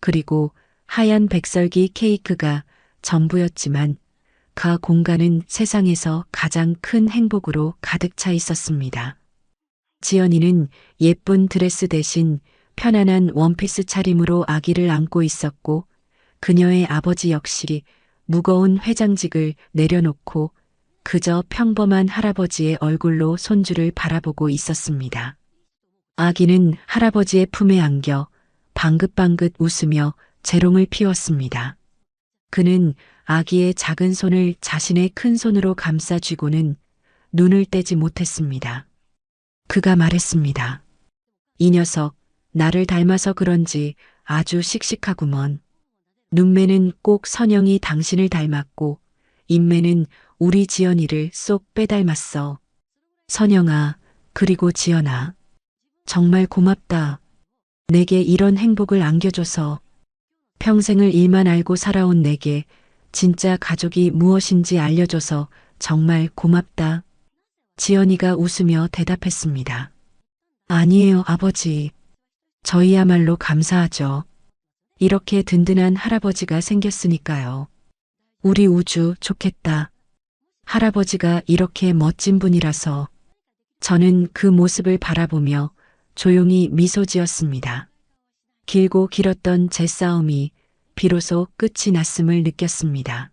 그리고 하얀 백설기 케이크가 전부였지만 그 공간은 세상에서 가장 큰 행복으로 가득 차 있었습니다. 지연이는 예쁜 드레스 대신 편안한 원피스 차림으로 아기를 안고 있었고 그녀의 아버지 역시 무거운 회장직을 내려놓고 그저 평범한 할아버지의 얼굴로 손주를 바라보고 있었습니다. 아기는 할아버지의 품에 안겨 방긋방긋 웃으며 재롱을 피웠습니다. 그는 아기의 작은 손을 자신의 큰 손으로 감싸 쥐고는 눈을 떼지 못했습니다. 그가 말했습니다. 이 녀석, 나를 닮아서 그런지 아주 씩씩하구먼. 눈매는 꼭 선영이 당신을 닮았고 인매는 우리 지연이를 쏙 빼닮았어. 선영아, 그리고 지연아. 정말 고맙다. 내게 이런 행복을 안겨줘서. 평생을 일만 알고 살아온 내게 진짜 가족이 무엇인지 알려줘서 정말 고맙다. 지연이가 웃으며 대답했습니다. 아니에요, 아버지. 저희야말로 감사하죠. 이렇게 든든한 할아버지가 생겼으니까요. 우리 우주 좋겠다. 할아버지가 이렇게 멋진 분이라서. 저는 그 모습을 바라보며 조용히 미소 지었습니다. 길고 길었던 제 싸움이 비로소 끝이 났음을 느꼈습니다.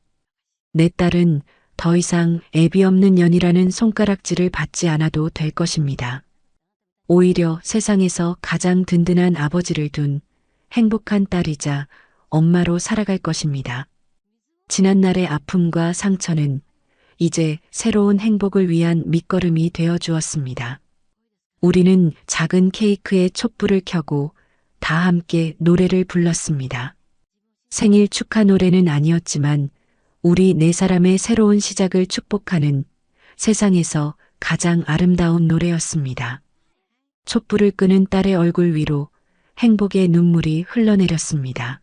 내 딸은 더 이상 애비 없는 년이라는 손가락질을 받지 않아도 될 것입니다. 오히려 세상에서 가장 든든한 아버지를 둔 행복한 딸이자 엄마로 살아갈 것입니다. 지난날의 아픔과 상처는 이제 새로운 행복을 위한 밑거름이 되어 주었습니다. 우리는 작은 케이크에 촛불을 켜고 다 함께 노래를 불렀습니다. 생일 축하 노래는 아니었지만 우리 네 사람의 새로운 시작을 축복하는 세상에서 가장 아름다운 노래였습니다. 촛불을 끄는 딸의 얼굴 위로 행복의 눈물이 흘러내렸습니다.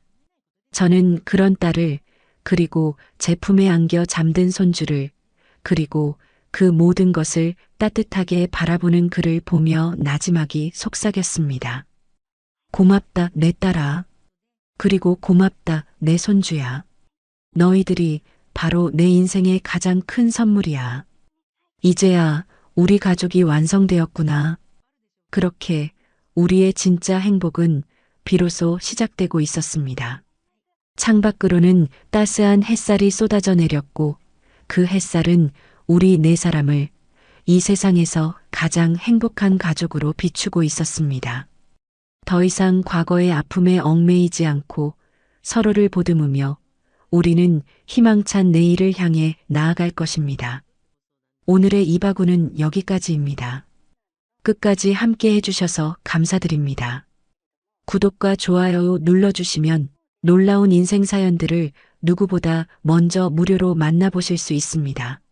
저는 그런 딸을, 그리고 제품에 안겨 잠든 손주를, 그리고 그 모든 것을 따뜻하게 바라보는 그를 보며 나지막이 속삭였습니다. 고맙다, 내 딸아. 그리고 고맙다, 내 손주야. 너희들이 바로 내 인생의 가장 큰 선물이야. 이제야 우리 가족이 완성되었구나. 그렇게 우리의 진짜 행복은 비로소 시작되고 있었습니다. 창밖으로는 따스한 햇살이 쏟아져 내렸고 그 햇살은 우리 네 사람을 이 세상에서 가장 행복한 가족으로 비추고 있었습니다. 더 이상 과거의 아픔에 얽매이지 않고 서로를 보듬으며 우리는 희망찬 내일을 향해 나아갈 것입니다. 오늘의 이바구는 여기까지입니다. 끝까지 함께 해주셔서 감사드립니다. 구독과 좋아요 눌러주시면 놀라운 인생 사연들을 누구보다 먼저 무료로 만나보실 수 있습니다.